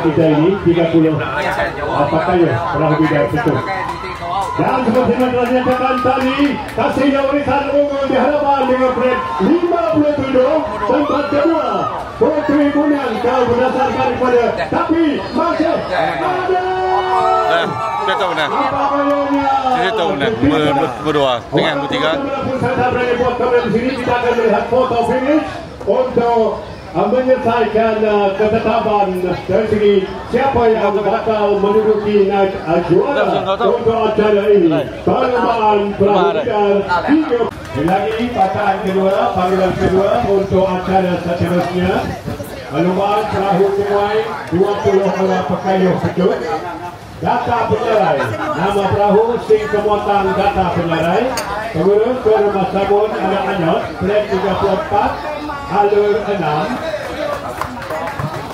kita ini 30 apakah ya perahu bidang itu. Dan seperti yang telah dinyatakan tadi, kasihnya warisan unggul di hadapan dengan peringkat 57 tempat kedua Putri Bunian kau berdasarkan daripada tapi masih ada. Kita tahu benar. Kita tahu benar. Berdua dengan ketiga. Di sini kita akan melihat foto finish untuk menyelesaikan ketetapan dari segi siapa yang bakal menduduki juara untuk acara ini. Perlombaan perahu bidang 3. Lagi pasangan kedua, panggilan kedua untuk acara seterusnya. Perlombaan perahu Kumai 20 orang pekayuh pecut. Data penyarai, nama perahu Sing Kemuatan Data Penyarai. Pengurus ke Rumah Sabun ada Anyot, flag 34. Alur 6.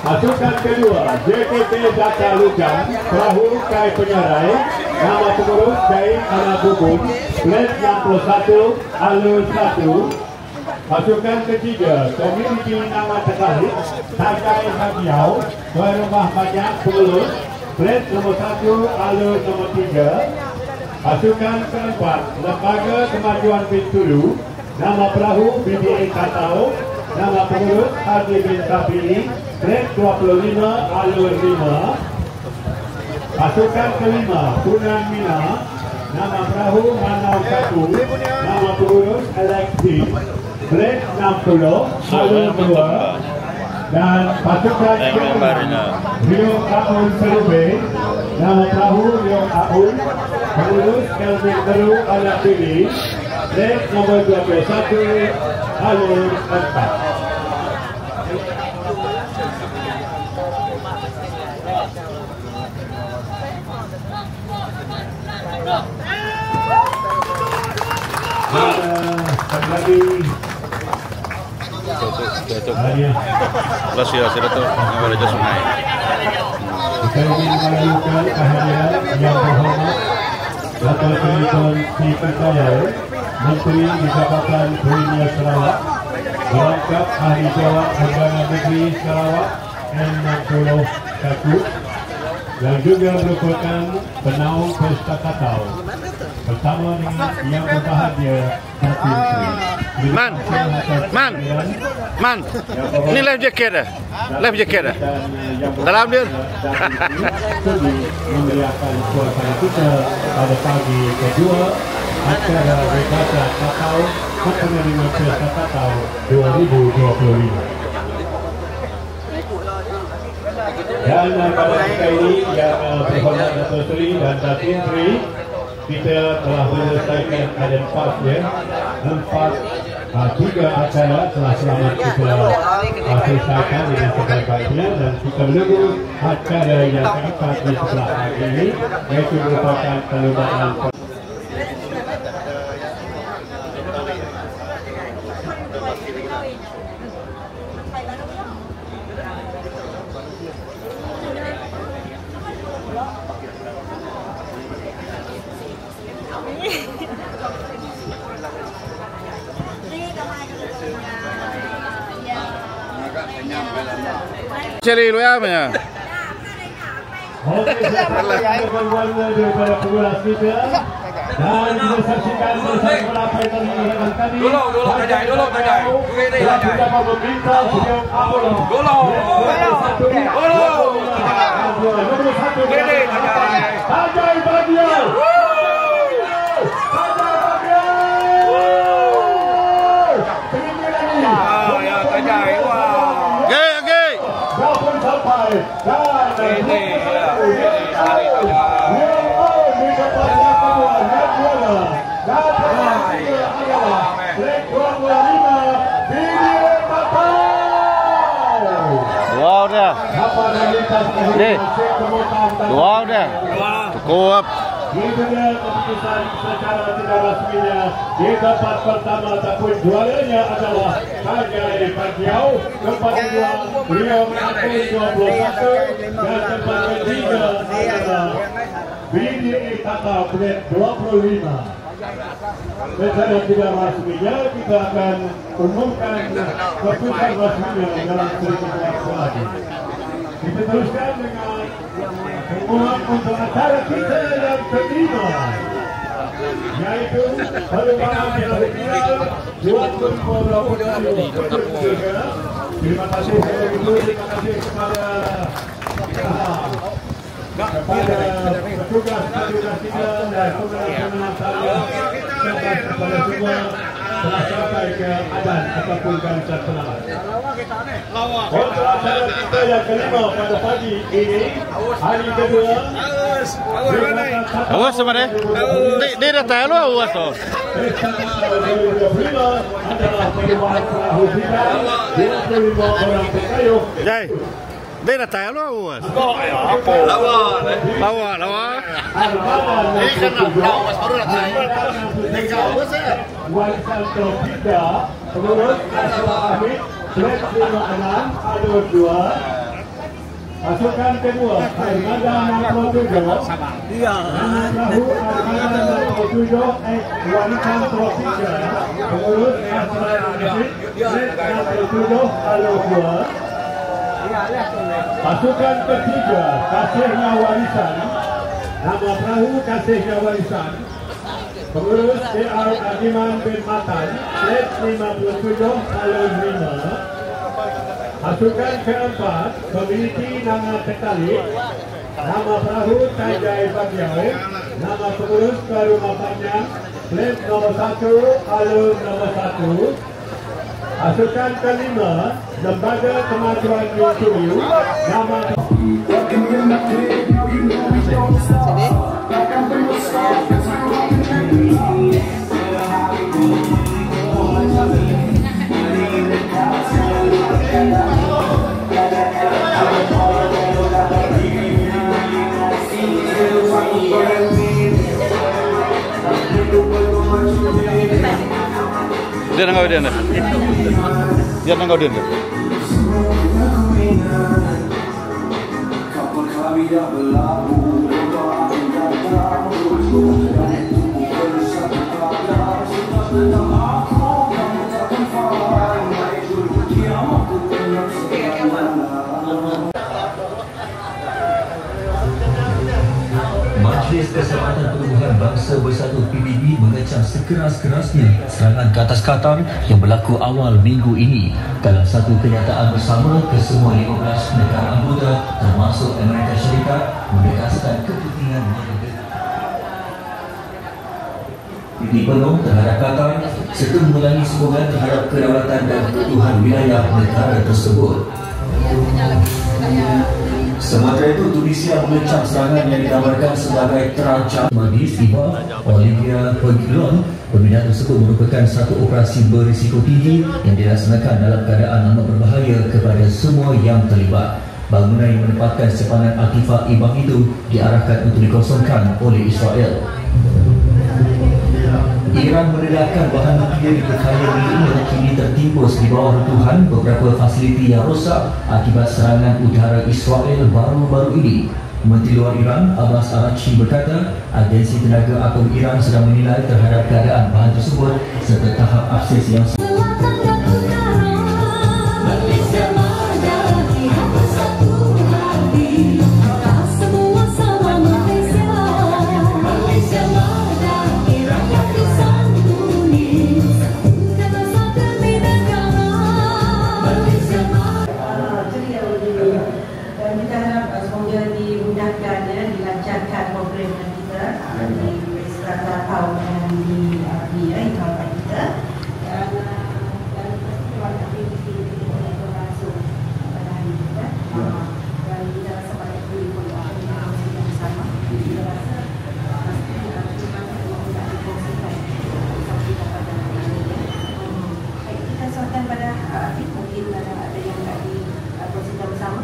Pasukan kedua JKT Data Lujang perahu Kai Penyarai, nama pengurus Kai Anak Bubun, flag 61 alur 1. Pasukan ketiga Komuniti Nama Terkait Takai Habiau Berumah Banyak Pengurus, flag nomor 1 alur nomor 3. Pasukan keempat Lembaga Kemajuan Bintulu, nama perahu BDA Katau, nama pengurus Haji bin Kapili, flag 25 alur 5. Pasukan kelima Punan Mina, nama perahu Manau 1, nama pengurus Alexi, flag 60 alur 2. Dan pasukan kelima Riong Aun Serube, nama perahu Riong Aun, pengurus Kelvin Teru Anak Pilih, flag nomor 21 alur 4. Lagi Belas ya, sudah tu yang ada sungai. Kita ingin mengajukan kehadiran yang terhormat Bapak Keliton Sipikaya, Menteri di Jabatan Premier Sarawak, Berangkap Ahli Jawab Perdana Negeri Sarawak N61, yang juga merupakan penaung Pesta Katau, bersama dengan yang berbahagia Hakim Sri. Man, ini life jacket dah. Life jacket dah. Dalam dia. Memeriahkan suasana kita pada pagi kedua acara Regata Katau Penerima Pesta Katau 2025. Dan pada ketika ini yang berhormat Datuk Seri dan Datin Sri, kita telah menyelesaikan ada 4 ya. 3 acara telah selamat kita selesaikan dengan sebaik-baiknya, dan kita menunggu acara yang keempat di sebelah hari ini, yaitu merupakan perlombaan. Cari lu ya punya. Oke, daripada pengulas kita dan disaksikan bersama apa yang dilakukan tadi. Dulu tajai. Kita mau meminta beliau Apollo. Dulu. Tajai bagian. Dua udah. Dua udah. Cukup. Itu dia keputusan secara tidak resminya di tempat pertama, ataupun juaranya adalah Kajai Pakiau, tempat kedua Rio Akun 21, dan tempat ketiga adalah BDA Katau Pret 25. Secara tidak resminya kita akan umumkan keputusan resminya dalam sedikit waktu lagi. Kita teruskan dengan pengumuman untuk acara kita yang kelima, yaitu perlombaan final 2023. Terima kasih kepada petugas kita dan pemenang saya serta kepada semua telah sampai ke adan ataupun garisan selamat. Untuk acara kita yang kelima pada pagi ini, hari kedua. Awas sama deh. Dia dah tahu lah awas tu. Adalah perlombaan perahu kita 25 orang pekayuh. Jai. Dia dah tahu lah awas. Lawa. Ini kan awas baru dah tahu. Warisan Tropika, pengurus Aswa Hamid, Fred 56, ada 2. Pasukan kedua, Armada 67. Nama perahu Armada 67, Warisan Tropika, pengurus Aswa Hamid, Fred 67, ada 2. Pasukan ketiga, Kasihnya Warisan, nama perahu Kasihnya Warisan, pengurus DR Adiman bin Matan, Fred 57, Alun 5. Pasukan keempat, Community Nanga Petali, nama perahu Tajai Bagiau, nama pengurus Karuma Panjang, Fred nomor 1, Alun nomor 1. Pasukan kelima, Lembaga Kemajuan Yusuriu, nama Dia nak kau dia nak. Dia nak kau dia nak. Majlis Kesempatan Pertubuhan Bangsa Bersatu PBB mengecam sekeras-kerasnya serangan ke atas Qatar yang berlaku awal minggu ini. Dalam satu kenyataan bersama, kesemua 15 negara anggota termasuk Amerika Syarikat menegaskan kepentingan PBB penuh terhadap Qatar serta mengulangi sokongan terhadap kedaulatan dan keutuhan wilayah negara tersebut. Sementara itu, Tunisia mengecam serangan yang digambarkan sebagai terancam. Madis Iba Olivia Perglon, pembinaan tersebut merupakan satu operasi berisiko tinggi yang dilaksanakan dalam keadaan amat berbahaya kepada semua yang terlibat. Bangunan yang menempatkan simpanan aktifah Ibang itu diarahkan untuk dikosongkan oleh Israel. Iran meredakan bahan nuklear di berkaya miliknya yang kini tertimpus di bawah runtuhan beberapa fasiliti yang rosak akibat serangan udara Israel baru-baru ini. Menteri Luar Iran Abbas Araghchi berkata, Agensi Tenaga Atom Iran sedang menilai terhadap keadaan bahan tersebut serta tahap akses yang dilancarkan program kita di serata tahun yang diingatkan kita dan pertemuan aktiviti yang berlangsung pada hari kita dan kita rasa pada pertemuan yang bersama kita rasa tidak dikongsikan sampai pada hari ini. Kita soalkan pada mungkin ada yang tak dikongsikan bersama.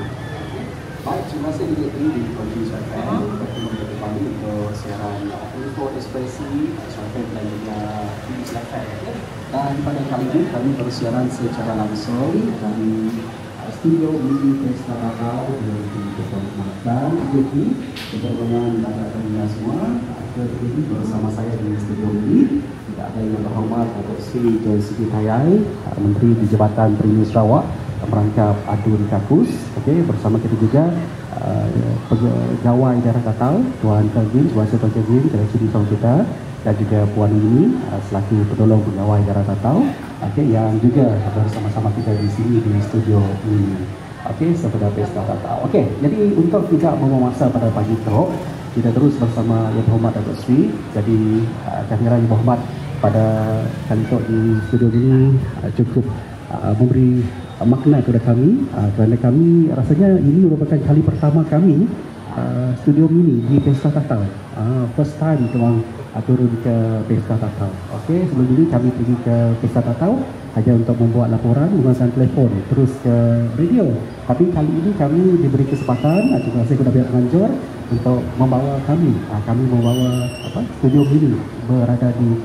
Baik, terima kasih di Polisi Syarifan pertemuan kembali untuk siaran info ekspresi Syarifan dan juga TV Syarifan. Dan pada kali ini kami bersiaran secara langsung dari studio Mini Pesta Bakau yang diperkenalkan Yuki berhubungan dengan semua. Jadi bersama saya di studio ini tidak ada yang terhormat Datuk Seri Joy Siti Tayai, Menteri di Jabatan Premier Sarawak, merangkap adun kakus. Okey, bersama kita juga pegawai daerah Tatau, Tuan Kazim, Tuan Tuan Kazim, Ketua Song kita, dan juga Puan Yuni selaku penolong pegawai daerah Tatau, okey, yang juga bersama-sama kita di sini di studio ini. Okey, sepada Pesta Tatau. Okey, jadi untuk tidak membuang masa pada pagi teruk, kita terus bersama Yang Berhormat Datuk Seri. Jadi kami rasa Yang Berhormat pada kali itu di studio ini cukup memberi makna kepada kami, kerana kami rasanya ini merupakan kali pertama kami studio mini di Pesta Tatau. First time tuan turun ke Pesta Tatau. Okey, sebelum ini kami pergi ke Pesta Tatau hanya untuk membuat laporan menggunakan telefon terus ke radio. Tapi kali ini kami diberi kesempatan, terima kasih kepada pihak penganjur untuk membawa kami membawa studio mini berada di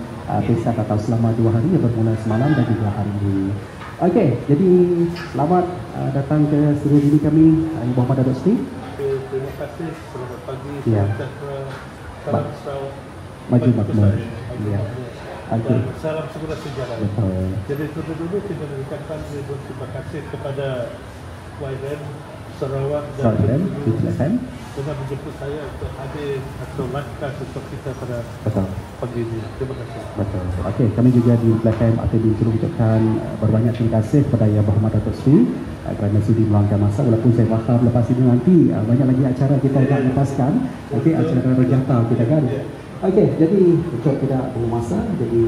Pesta Tatau selama 2 hari yang bermula semalam dan juga hari ini. Okey, jadi selamat datang ke studio ini kami, Ibu Muhammad Datuk Seri. Terima kasih, selamat pagi. Ya. Salam Sarawak. Maju makmur. Ya. Okey. Salam segera sejalan. Betul. Jadi dulu kita mengucapkan terima kasih kepada YFM Sarawak dan Sarawak telah menjemput saya untuk hadir atau langkah untuk kita pada betul. pagi ini. Terima kasih. Betul. Okey, kami juga di platform atau mengucapkan berbanyak terima kasih kepada Yang Berhormat Datuk Seri kerana sudi meluangkan masa, walaupun saya faham lepas ini nanti banyak lagi acara kita nak lepaskan. Okey, acara berjata kita kan. Okey, jadi untuk tidak buang masa, jadi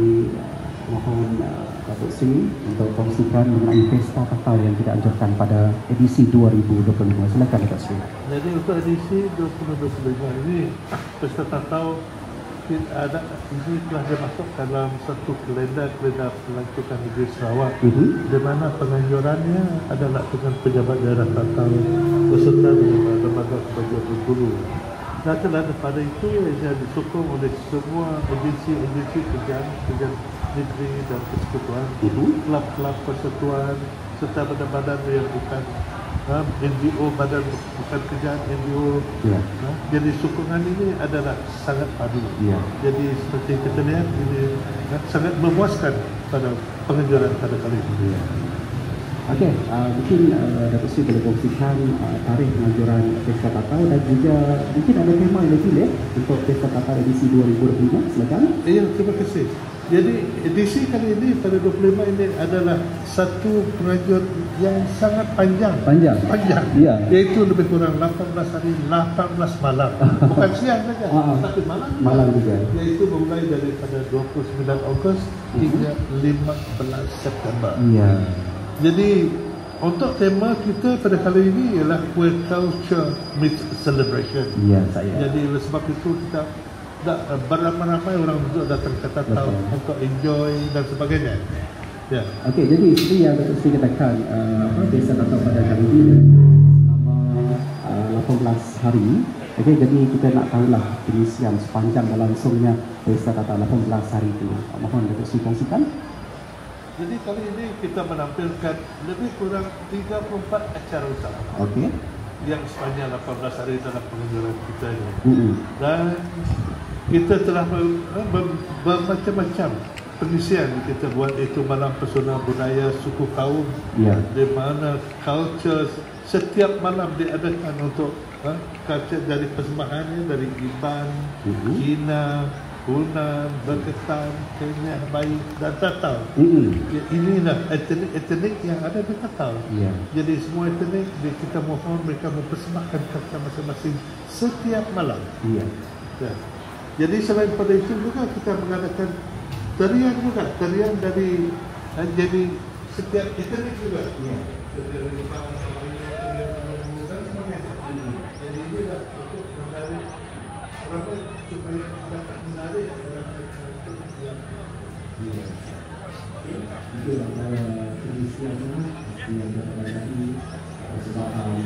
mohon Datuk Seri untuk kongsikan mengenai Pesta Tatau yang kita anjurkan pada edisi 2025. Silakan Datuk Seri. Jadi untuk edisi 2025 ini Pesta Tatau ini telah dimasuk dalam satu kalender pelancongan negeri Sarawak, di mana penganjurannya adalah dengan pejabat daerah Tatau beserta dengan lembaga sebagai guru. Dan daripada itu yang disokong oleh semua agensi-agensi kerjaan negeri dan persekutuan, kelab-kelab persekutuan serta badan-badan yang bukan NGO, badan bukan kerjaan NGO. Jadi sokongan ini adalah sangat padu. Jadi seperti kita lihat ini sangat memuaskan pada penganjuran pada kali ini. Okey, mungkin Datuk Seri boleh kongsikan tarikh penganjuran Pesta Tatau dan juga mungkin ada tema yang dipilih untuk Pesta Tatau edisi 2025. Silakan. Ya, terima kasih. Jadi edisi kali ini pada 25 ini adalah satu penganjuran yang sangat panjang. Ya. Iaitu lebih kurang 18 hari, 18 malam. Bukan siang saja, tapi malam juga. Iaitu memulai daripada 29 Ogos hingga 15 September. Ya. Jadi untuk tema kita pada kali ini ialah Queer Culture Meets Celebration. Ya, saya. Jadi oleh sebab itu kita beramai-ramai orang duduk datang ke Tatau untuk enjoy dan sebagainya. Ya. Okey, jadi seperti yang Datuk Seri katakan, Pesta Tatau pada kali ini selama 18 hari. Okey, jadi kita nak tahulah pengisian sepanjang dan langsungnya Pesta Tatau 18 hari itu. Mohon Datuk Seri kongsikan. Jadi kali ini kita menampilkan lebih kurang 34 acara utama. Okey. Yang sepanjang 18 hari dalam penganjuran kita ini. Dan kita telah bermacam-macam pengisian kita buat, itu malam pesona budaya suku kaum, di mana culture setiap malam diadakan untuk culture dari persembahannya dari Iban, Cina, Hunan, Berketan, Kenyah, Baik dan Tatau. Inilah etnik yang ada di Tatau. Jadi semua etnik kita mohon mereka mempersembahkan culture masing-masing setiap malam. Jadi selain pada itu juga kita mengadakan tarian juga, tarian dari jadi setiap etnik juga. Jadi inilah untuk menarik ramai supaya dapat menarik itu antara pengisiannya yang berkaitan persembahan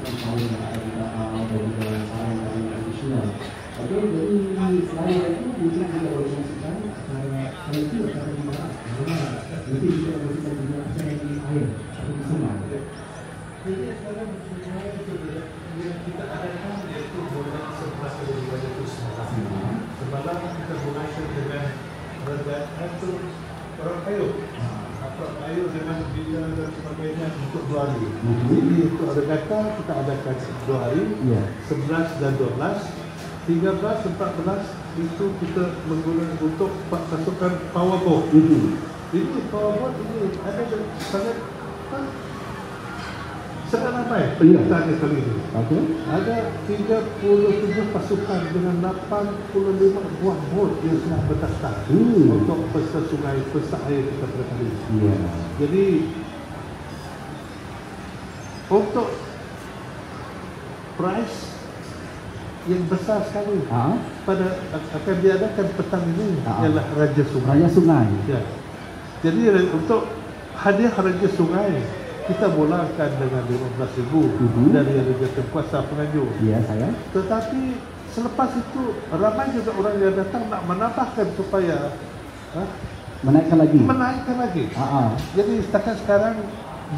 tahun yang akan datang dan juga sarang dari tradisional. Okey, jadi selain itu mungkin kita boleh kongsikan kalau itu akan dibahas nanti kita kongsikan juga acara di air atau di sungai. Jadi sekarang yang kita adakan iaitu mulai 11 hari 2019. Semalam kita mulai dengan Raja Atur Orang Kayu. Orang Kayu dengan bidang dan sebagainya untuk 2 hari. Jadi untuk regata kita adakan 2 hari, 11 dan 12, 13, 14 itu kita menggunakan untuk pasukan powerboat. Ini powerboat ini ada sangat ramai penyertaan kali ini. Ada 37 pasukan dengan 85 buah bot yang sedang berdaftar untuk pesta sungai, pesta air kita pada kali ini. Jadi untuk prize yang besar sekali pada akan diadakan petang ini ialah Raja Sungai. Raja Sungai. Ya. Jadi untuk hadiah Raja Sungai kita mulakan dengan 15,000 dari Raja Kuasa Penganjur. Ya, saya. Tetapi selepas itu ramai juga orang yang datang nak menambahkan supaya menaikkan lagi. Jadi setakat sekarang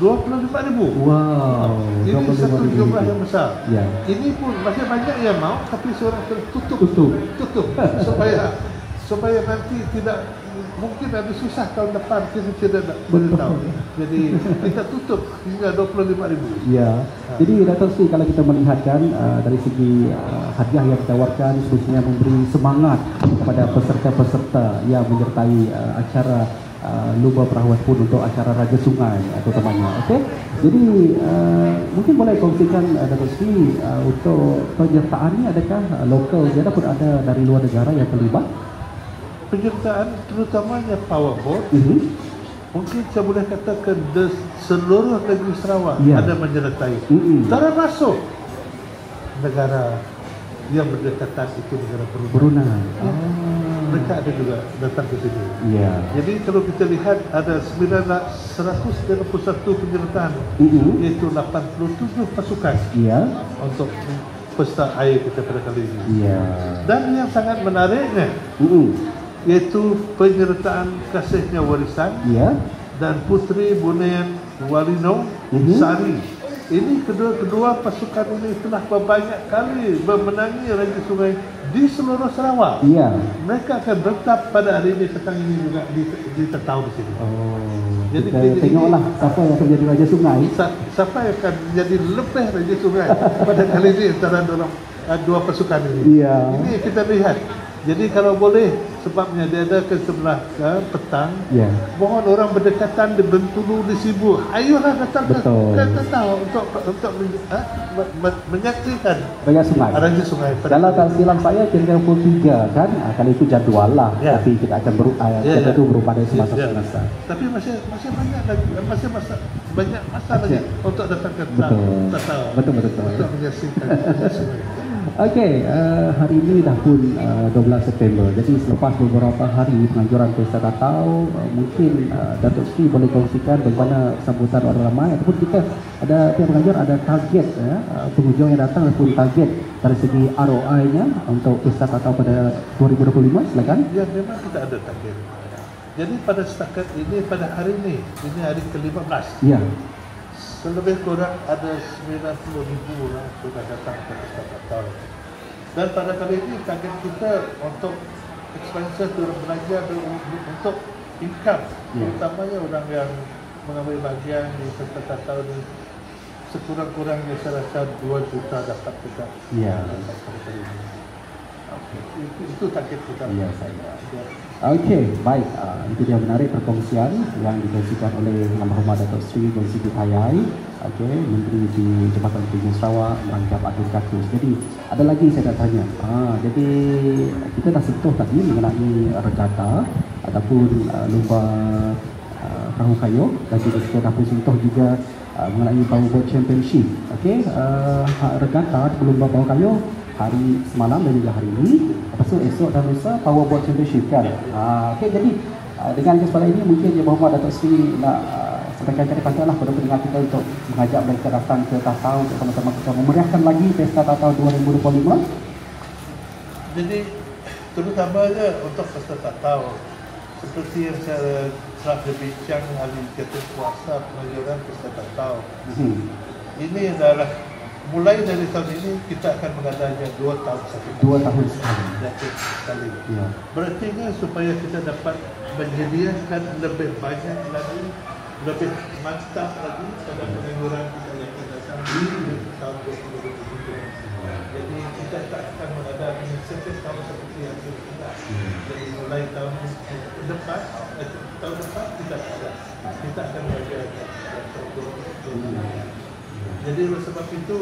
25,000. Wow. Ini satu jumlah yang besar. Ya. Ini pun masih banyak yang mau, tapi seorang tutup supaya nanti tidak, mungkin ada susah tahun depan kita tidak tahu. Jadi kita tutup hingga 25,000. Ya. Jadi Dato' Sri, kalau kita melihatkan dari segi hadiah yang ditawarkan sebenarnya memberi semangat kepada peserta-peserta yang menyertai acara Lumba Perahu pun untuk acara Raja Sungai terutamanya. Okey. Jadi mungkin boleh kongsikan Dato' Sri untuk penyertaannya, adakah lokal je ataupun ada dari luar negara yang terlibat? Penyertaan terutamanya powerboat, mungkin saya boleh katakan seluruh negeri Sarawak ada menyertai. Termasuk negara yang berdekatan itu negara Brunei. Mereka ada juga datang ke sini. Jadi kalau kita lihat ada 191 penyertaan, iaitu 87 pasukan untuk pesta air kita pada kali ini. Dan yang sangat menariknya, iaitu penyertaan kasihnya warisan dan Puteri Bunian Walino Sari. Ini kedua pasukan ini telah banyak kali memenangi Raja Sungai di seluruh Sarawak. Mereka akan bertap pada hari ini, petang ini juga di Tetau di sini. Jadi kita tengoklah siapa yang akan menjadi Raja Sungai. Siapa yang akan menjadi lebih Raja Sungai pada kali ini antara dua pasukan ini. Ini kita lihat. Jadi kalau boleh, sebabnya diadakan sebelah petang, mohon orang berdekatan di Bentulu, di Sibu, ayolah datang ke Tetau untuk menyaksikan Raja Sungai. Kalau tak silap saya kira-kira pukul 3 kan, kali itu jadual lah, tapi kita akan kita itu berubah dari semasa-semasa. Tapi masih banyak lagi, banyak masa lagi untuk datang ke Tetau. Betul. Untuk menyaksikan Raja Sungai. Okey, hari ini dah pun 12 September. Jadi selepas beberapa hari penganjuran Pesta Tatau, mungkin Dato' Sri boleh kongsikan bagaimana sambutan orang ramai ataupun kita ada pihak penganjur ada target pengunjung yang datang ataupun target dari segi ROI-nya untuk Pesta Tatau pada 2025, silakan. Ya, memang kita ada target. Jadi pada setakat ini, pada hari ini hari ke-15. Lebih kurang ada 90,000 orang sudah datang ke Pesta Tatau. Dan pada kali ini target kita untuk expenses orang belanja untuk income, terutamanya orang yang mengambil bahagian di Pesta Tatau ini, sekurang-kurangnya saya rasa 2 juta dapat kita. Itu target kita. Okey, baik. Itu dia menarik perkongsian yang dikongsikan oleh Yang Berhormat Dato' Sri Dun Siti Hayai, Menteri di Jabatan Tinggi Sarawak merangkap akhir kasus. Jadi ada lagi saya nak tanya. Jadi kita dah sentuh tadi mengenai regata ataupun lumba perahu kayu, dan juga kita dah sentuh juga mengenai powerboat championship. Regata lumba perahu kayu hari semalam dan juga hari ini. Lepas tu esok dan lusa powerboat championship kan. Jadi dengan kesempatan ini mungkin Yang Berhormat Dato' Sri nak sampaikan kata-kata lah kepada pendengar kita untuk mengajak mereka datang ke Tatau untuk sama-sama kita memeriahkan lagi Pesta Tatau 2025. Jadi terutamanya untuk Pesta Tatau, seperti yang saya telah berbincang hari Ketua Kuasa Penganjuran Pesta Tatau, ini adalah mulai dari tahun ini kita akan mengadakannya 2 tahun sekali. Berarti supaya kita dapat menyediakan lebih banyak lagi lebih mantap lagi pada pengangguran kita yang akan datang di tahun 2027. Jadi kita tak akan mengadakan insentif tahun seperti yang kita. Jadi mulai tahun depan kita ada. Kita akan mengadakan tahun 2027. Jadi oleh sebab itu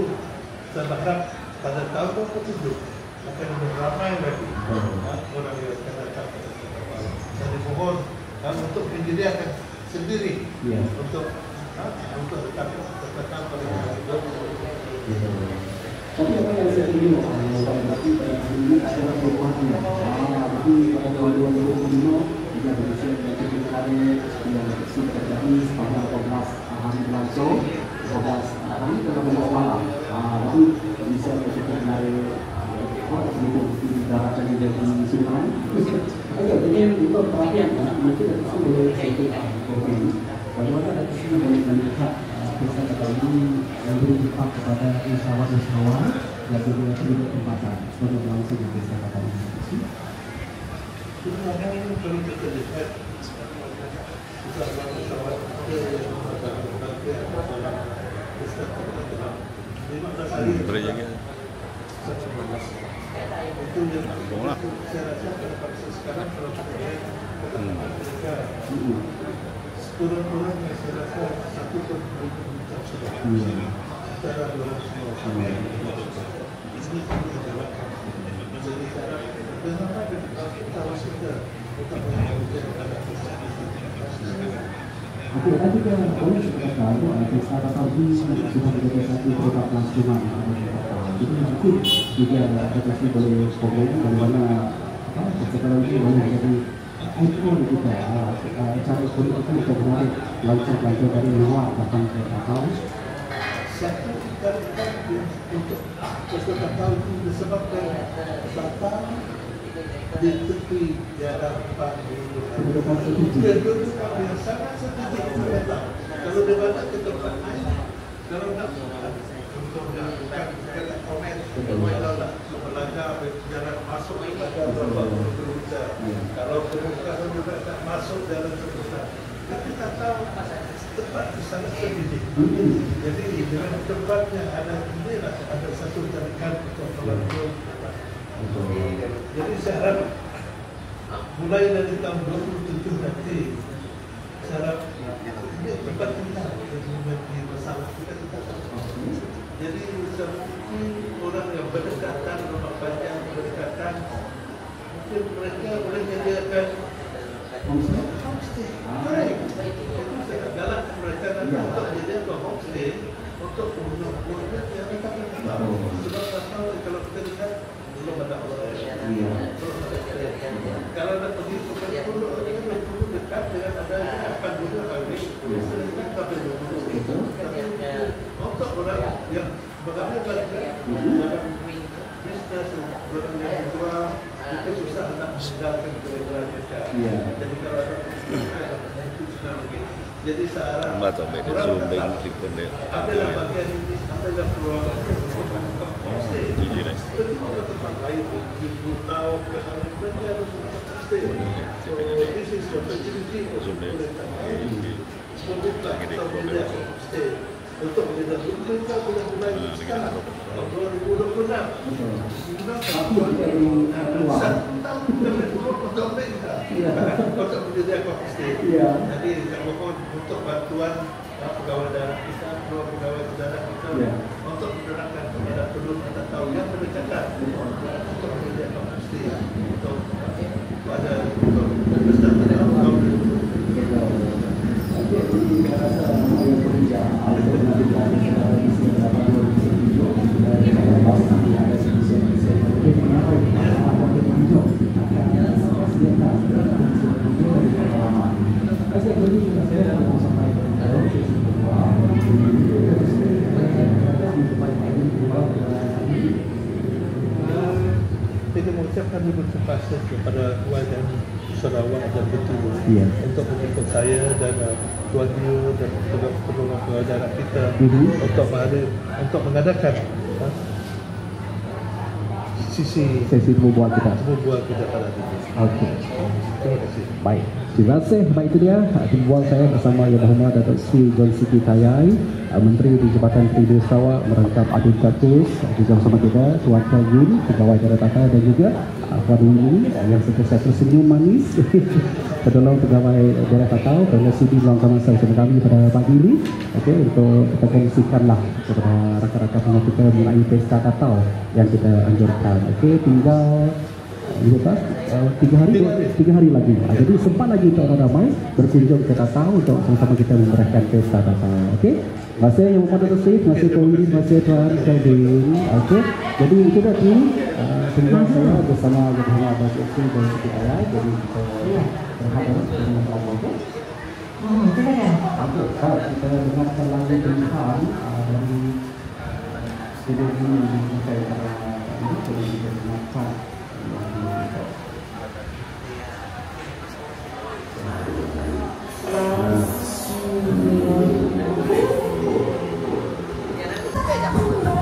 saya berharap pada tahun 2027 akan lebih ramai lagi orang yang akan datang pada tahun. Dan dimohon untuk menyediakan sendiri untuk tetap pada tahun 2027. Tapi apa yang saya ingin berarti ini adalah perubahan. Jadi pada tahun 2025 kita berusia menjadi hari yang terjadi pada 14 hari langsung 12 hari dalam 12 malam. Jadi bisa kita dari di daratan jadi sungai. Jadi itu perhatian mungkin itu boleh saya bagaimana ada sini boleh melihat kita kali ini yang berimpact kepada usahawan-usahawan yang juga penduduk tempatan sebagai langsung yang bisa kata ini. Sebenarnya ini perlu kita lihat usahawan-usahawan berjaga. Itu yang saya rasa pada sekarang kalau mereka turun-turunnya saya rasa satu pun secara dorong semua ini dijalankan. Jadi cara kenapa kita kita untuk mengajar Oke, tadi kan boleh kita tahu ada tadi sudah menjadi satu produk kelangsungan. Jadi mungkin juga aplikasi boleh program bagaimana sekarang ini boleh jadi ikon kita cara politik untuk menarik lancar-lancar dari luar datang ke Takau. Satu kali untuk peserta Takau itu disebabkan datang di tepi jarak Kedudukan setuju. Kedudukan yang sangat setuju datang. Kalau dia datang ke tempat lain, kalau nak untuk bukan komen, belajar jalan masuk belajar berusaha. Kalau kemudian juga tak masuk jalan berusaha, kita tahu tempat itu sangat sedikit. Jadi dengan tempat yang ada ini ada satu tarikan untuk melakukan. Jadi saya harap mulai dari tahun 2007 nanti saya harap ini tempat kita memiliki masalah kita jadi seperti orang yang berdekatan, rumah panjang berdekatan, mungkin mereka boleh menyediakan homestay. Baik, itu saya galak mereka nanti untuk menyediakan homestay untuk keluarga yang mereka tahu. Sebab kalau kita lihat belum ada orang kalau ada pergi ke pulau dekat dengan ada akan dulu kami sering kami dulu untuk orang yang bagaimana belajar dalam bisnes orang yang tua itu susah nak meninggalkan kerja mereka. Jadi kalau ada itu sudah mungkin. Jadi searah adalah bagian ini adalah keluarga tempat lain ibu tahu kerja harus stay. So this is the opportunity untuk menjadi pemerintah mulai sekarang tahun 2026. Untuk mereka untuk menyediakan homestay. Jadi saya mohon untuk bantuan pegawai daerah kita, pegawai daerah kita untuk menerapkan kepada penduduk kita tahu yang berdekatan untuk menyediakan homestay untuk pada untuk peserta tahun 2027. Saya mengucapkan terima kasih kepada Wajan Sarawak dan Betul untuk menjemput saya dan Tuan Yu dan penolak daerah kita untuk mengadakan sesi bual kita. Buat kita pada hari ini. Okey. Terima kasih. Baik. Terima kasih. Baik, itu dia bual saya bersama Yang Berhormat Datuk Seri John Siti Tayai, Menteri di Jabatan Pendidikan Sarawak, merangkap Adil Katus, juga bersama kita Tuan Kajun, Pegawai Negara Tata, dan juga Puan Wini yang sentiasa tersenyum manis, Pendolong Pegawai Daerah Tatau, kerana sudi meluangkan masa bersama kami pada pagi ini. Okey, untuk kita kongsikanlah kepada rakan-rakan pendengar kita mengenai pesta Tatau yang kita anjurkan. Okey, tinggal 3 hari lagi. Jadi sempat lagi untuk orang ramai berkunjung ke Tatau untuk sama-sama kita memeriahkan pesta Tatau. Okey. Terima kasih Yang Berhormat Datuk Seri, terima kasih Tuan Wini, terima kasih Tuan Kevin. Okey. Jadi itu tadi tinggal saya bersama Yang Berhormat Datuk Seri dan Siti Tayai. Jadi kita berhadap dengan Allah. Okey. Kalau kita dengarkan lagu pilihan dari studio ini saya ini boleh kita dengarkan.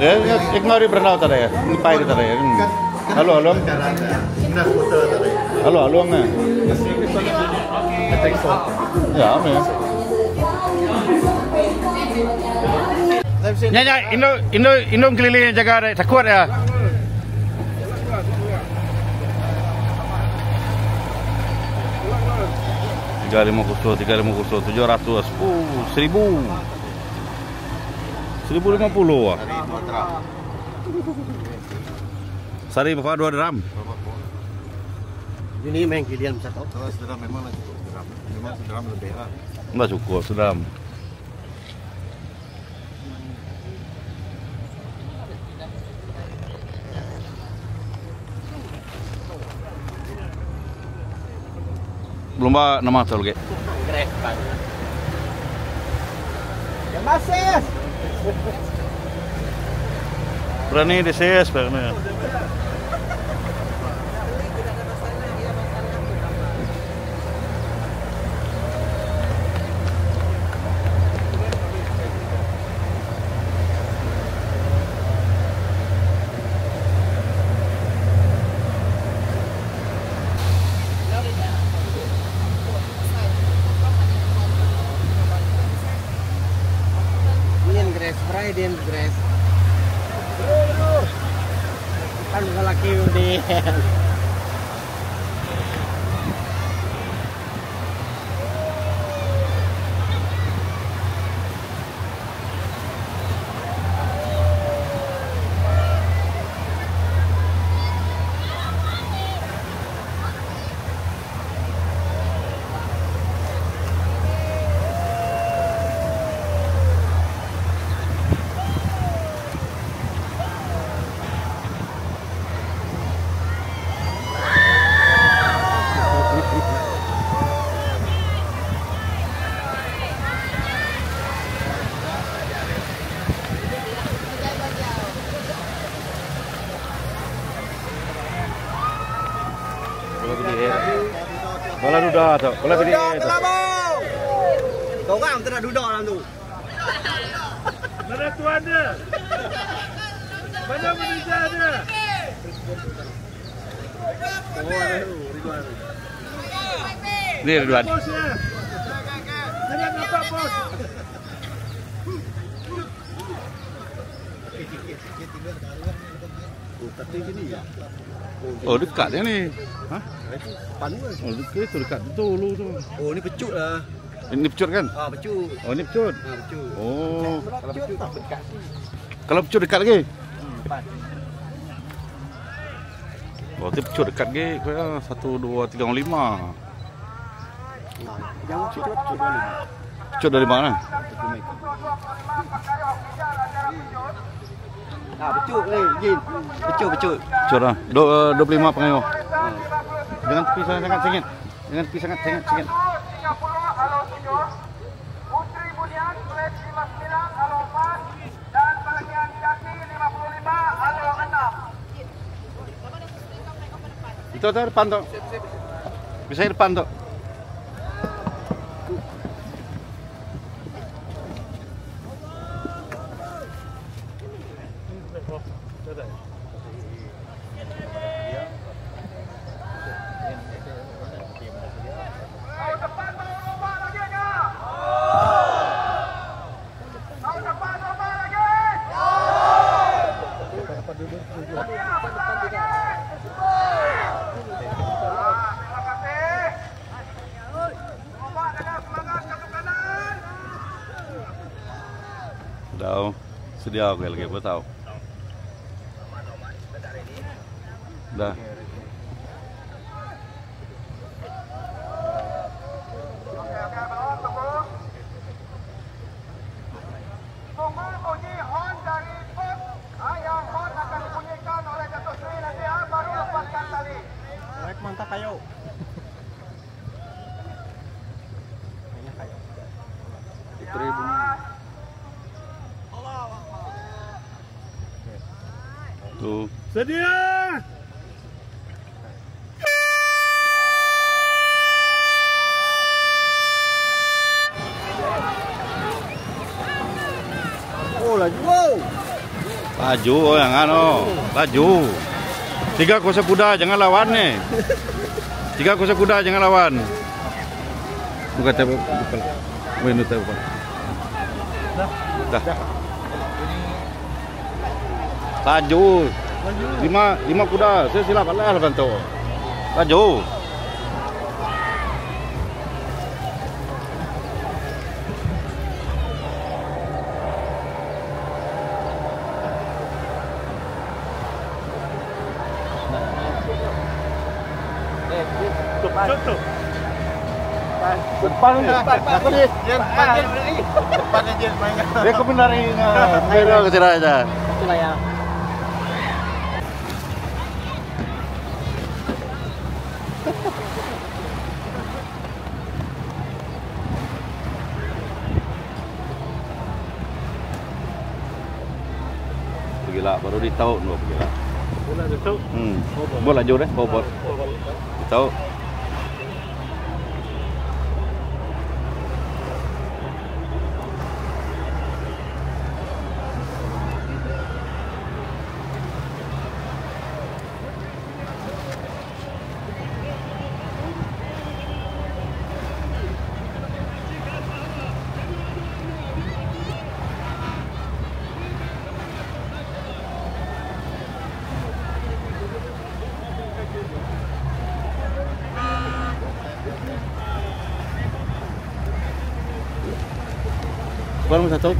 एक नौरी बना होता रहे पाई होता रहे hello hello hello hello में ya me ya Indo keliling jaga takut ya 350, 700, 1.050 ah. Sari berapa 2 dram? Ini main kilian satu. Kalau sedram memang cukup sedram. Memang sedram lebih lah. Enggak cukup sedram. Belum nama tahu lagi. Yang masih. Berani DCS berani. Friday and grass. Kan laki udah. Bola duda tu. Bola gede tu. Kau kan tak duduk dalam tu. Mana tuan dia? Mana manajer dia? Ni Ridwan. Bos ya. Saya nampak bos. Tapi sini ya. Oh dekat dia ni. Hah? Pan ke? Oh dekat tu dekat tu lu tu. Oh ni pecut lah. Ini pecut kan? Ah pecut. Oh ini pecut. Ah pecut. Oh. Kalau pecut tak dekat sini. Kalau pecut dekat lagi? Depan. Oh tu pecut dekat lagi. Kaya 1, 2, 3, 5. Jangan pecut dari. Pecut dari mana? Ah pecut ni, Jin. Pecut. Pecut lah. 25 pengayuh. Jangan tepi sangat sengit. Jangan tepi sangat sengit. Putri Budian Kulit 59 Alo 4 dan bagian kaki 55 Alo 6. Itu depan tu. Bisa depan tu. Tahu, sedia aku lagi, tahu. Dah. Tunggu bunyi horn dari bus. Yang horn akan dibunyikan oleh Datuk Seri nanti baru lepaskan tali. Baik, mantap kayu. Tuh. Sedia. Oh, laju. Laju yang anu, laju. 3 kuasa kuda jangan lawan nih. 3 kuasa kuda jangan lawan. Buka tebak. Menu tebak. Dah. Laju. 5 kuda. Saya silap Allah bantu. Laju. Contoh. Depan aku ni. Depan aja main. Dia kau benar ini. Merah ke cerah aja. Itulah ya. Gila baru ditahu nu gila. Bola tu. Bola jauh deh, bobot. Tahu. Baru satu.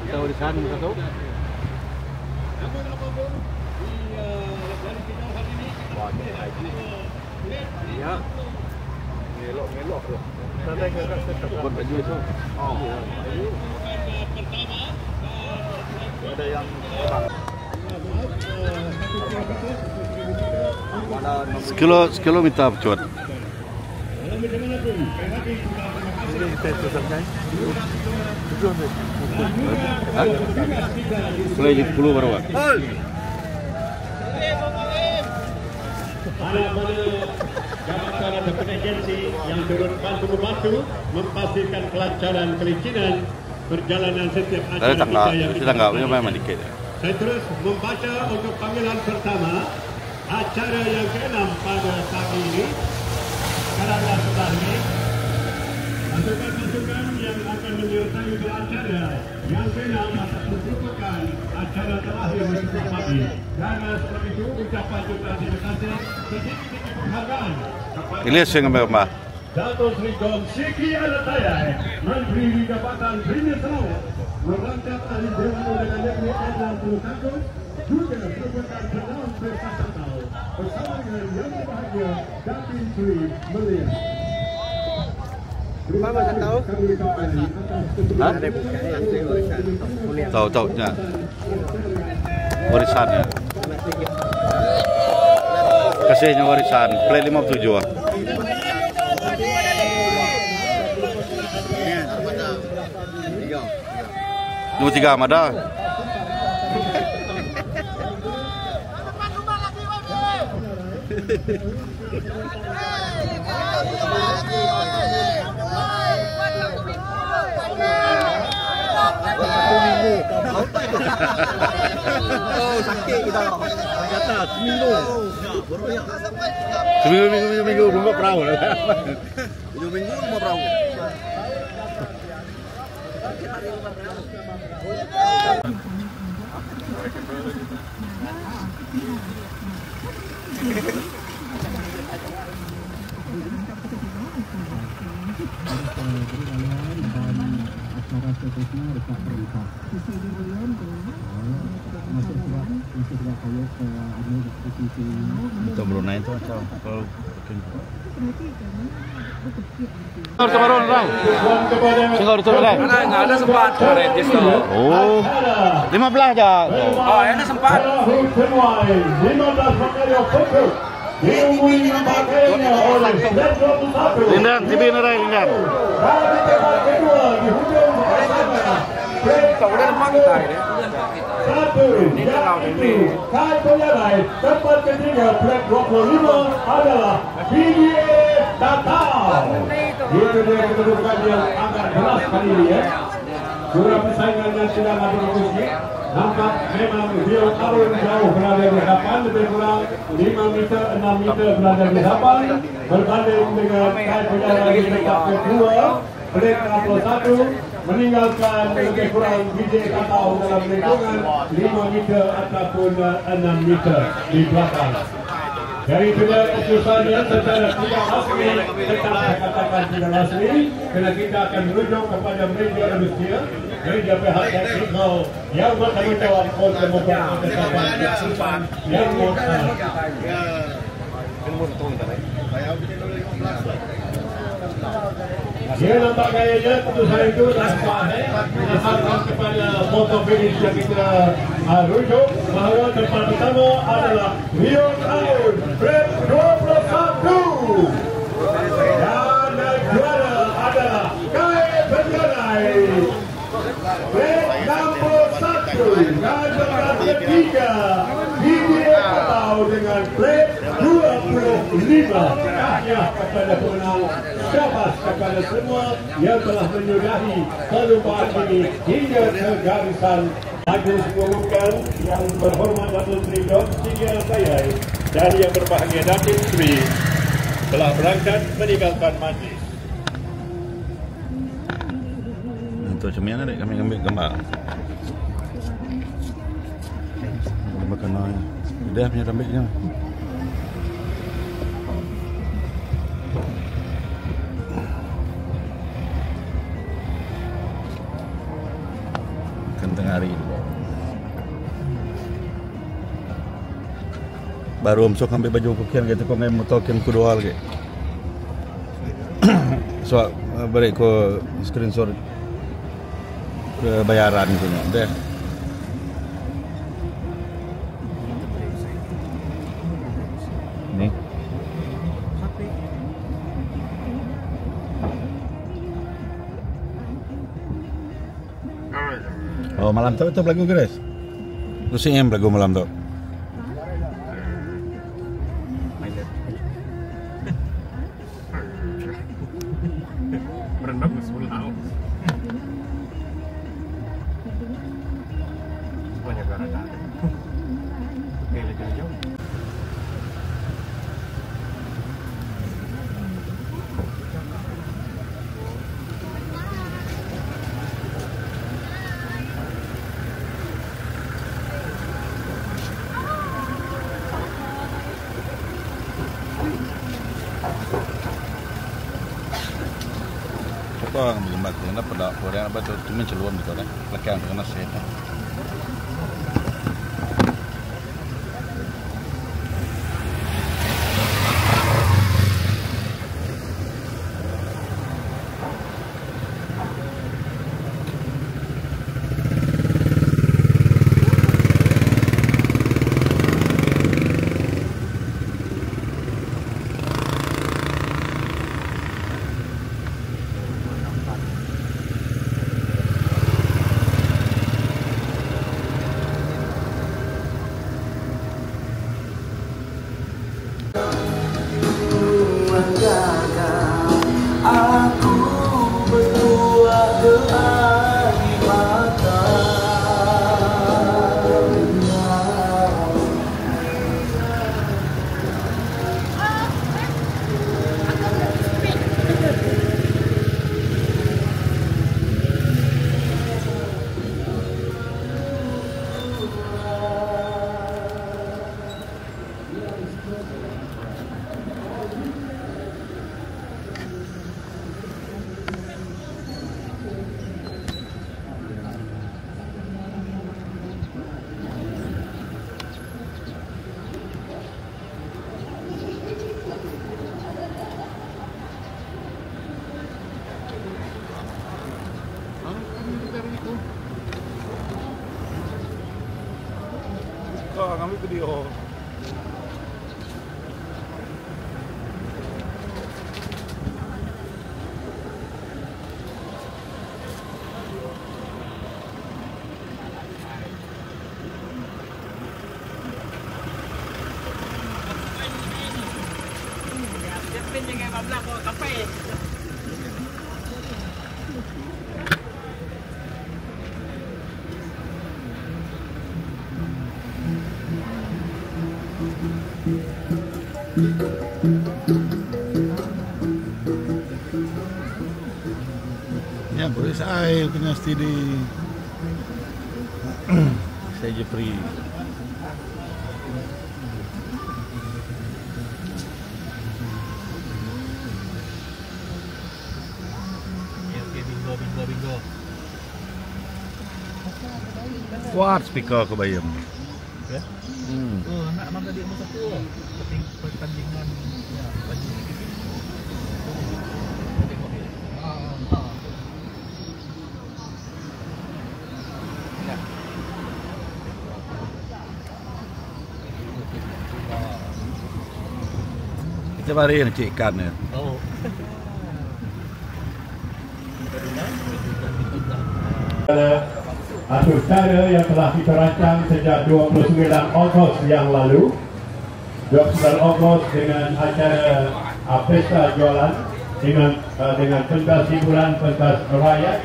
Kita urusan satu. Ya. Melok tu. Sampai ke buat baju tu. Oh. Ada yang Sekilo minta cuat. Mulai 10 baru. Jabatan ataupun agensi yang turut bantu-membantu memastikan kelancaran kelicinan perjalanan setiap acara kita yang kita enggak memang dikit. Saya terus membaca untuk panggilan pertama acara yang ke-6 pada pagi ini. Kerana setelah ini pasukan-pasukan yang akan menyertai acara yang ke-6 akan merupakan acara terakhir untuk pagi. Dan sebab itu ucapan juga terima kasih sedikit penghargaan Ini saya ngambil Datuk Seri Gong Siki Alatayai, Menteri Jabatan Premier Sarawak, merangkap ahli Dewan Undangan Negeri R61 juga merupakan penaung bersasatau bersama dengan yang berbahagia Datin Sri Melia. Apa tak tahu? Ada bukan yang warisan. Tahu ya. Warisannya. Kasihnya warisan, play 57. Nomor 3 ada. Oh, sakit kita. Kata seminggu. Seminggu belum perahu. 7 minggu mau perahu. Untuk Brunei itu macam kalau Singkau itu boleh? Nggak ada sempat register. Oh, 15 aja. Oh, ada sempat. Lindan, TV nerai Lindan. Udah lama kita ini. Kai Penyarai, tempat ketiga flag 25 adalah PDA Tatau. Itu dia kedudukan yang agak keras kali ini ya. Surah persaingannya sudah ada bagusnya. Nampak memang dia tarun jauh berada di hadapan, lebih kurang 5 meter, 6 meter berada di hadapan. Berbanding dengan Kai Penyarai di tempat kedua, flag 61. Meninggalkan lebih kurang DJ Tatau dalam lingkungan 5 meter ataupun 6 meter di belakang. Dari kedua keputusannya secara tidak rasmi, tetap saya katakan tidak rasmi, kerana kita akan merujuk kepada media Rusia, media pihak teknikal yang bertanggungjawab untuk membuat keputusan yang mutlak. Dia nampak gayanya keputusan itu nampak berdasarkan kepada foto finish yang kita rujuk bahawa tempat pertama adalah Rio Town Flag 21 dan juara adalah Kai Penyarai Flag nombor 1 dan tempat ketiga PDA Tatau dengan Flag 25. Tahniah kepada pemenang, syabas kepada semua yang telah menyudahi perlombaan ini hingga ke garisan. Majlis mengumumkan yang berhormat Datuk Seri Dr. Tinggal Sayai dan yang berbahagia Datuk Seri telah berangkat meninggalkan majlis. Untuk cemian ada kami ambil gambar. Makan air. Dia punya rambutnya. Tengah hari ini baru Om Sok ambil baju kukian kita kau main motokin kedua lagi so balik ke screenshot ke bayaran punya deh ni oh malam tu itu lagu guys. Tu CM lagu malam tu. Berenang musulau. Banyak gara-gara. Oke, lagi jauh. Apa mengembak ni? Pada orang apa tu cuma celon gitu kan? Lekas kena set. ambil video. Ya, boleh saya punya steady. Saya Jeffrey. Bingo. Kuat speaker ke Bayam. Ya? Nak mana dia nombor 1 pertandingan ya, baju Kita mari nak cek ikan ya. Oh. Acara yang telah kita rancang sejak 29 Ogos yang lalu. 29 Ogos dengan acara pesta jualan dengan pentas hiburan, pentas rakyat,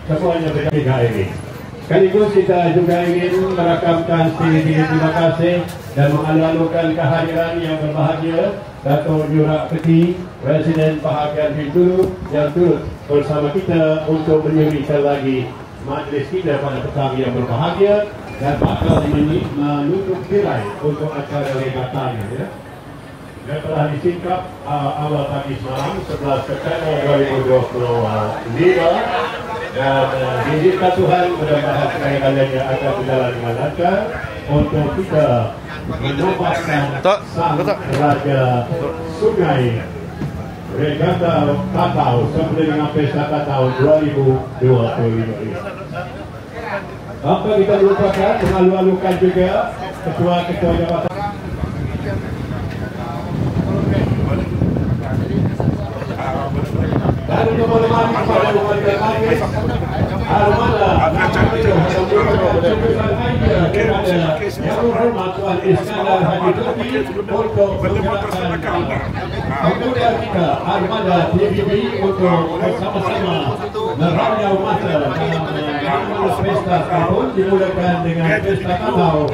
semuanya bertiga ini. Sekaligus kita juga ingin merakamkan sedikit terima kasih dan mengalu-alukan kehadiran yang berbahagia Dato' Yurak Peti, Presiden Bahagian Bintulu yang turut bersama kita untuk menyuruhkan lagi majlis kita pada petang yang berbahagia dan bakal menunjuk tirai untuk acara regatanya. Ya. Dan telah disingkap awal pagi semalam 11 September 2025 dan diizinkan Tuhan mudah-mudahan segala-galanya akan berjalan dengan lancar untuk kita menobatkan sang Raja Sungai Regata Tatau sampai dengan pesta Tatau 2025 ini. Apa kita lupakan mengalu-alukan juga Ketua Jabatan dan untuk menemani kepada umat kami Armada yang berhormat Tuan Iskandar Haji Turki untuk menggerakkan pemuda kita Armada TVB untuk bersama-sama merayau masa dalam pesta tahun dimulakan dengan pesta Tatau.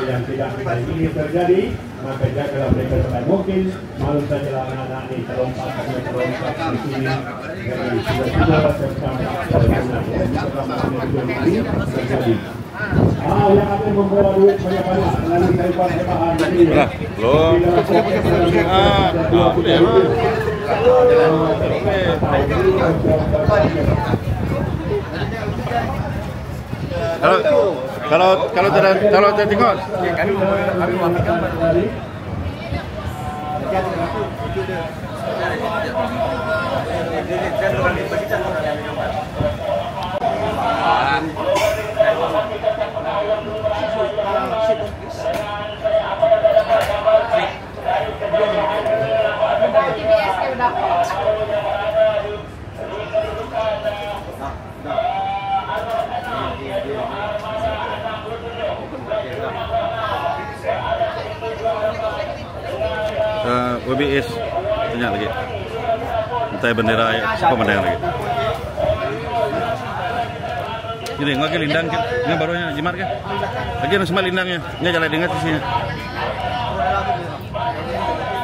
Yang tidak kita ingini terjadi, maka jagalah mereka sebaik mungkin. Malu sajalah anak-anak ini terlompat di sini dari sudah terjadi. Yang akan membawa duit banyak-banyak melalui taripan bahan ini. Belum. Kalau tengok kami memastikan WBS tanya lagi. Entah bendera apa bendera lagi. Ini ngak lindang ke? Ini barunya jimat ke? Lagi nak sempat lindangnya. Ini jalan dengar di sini.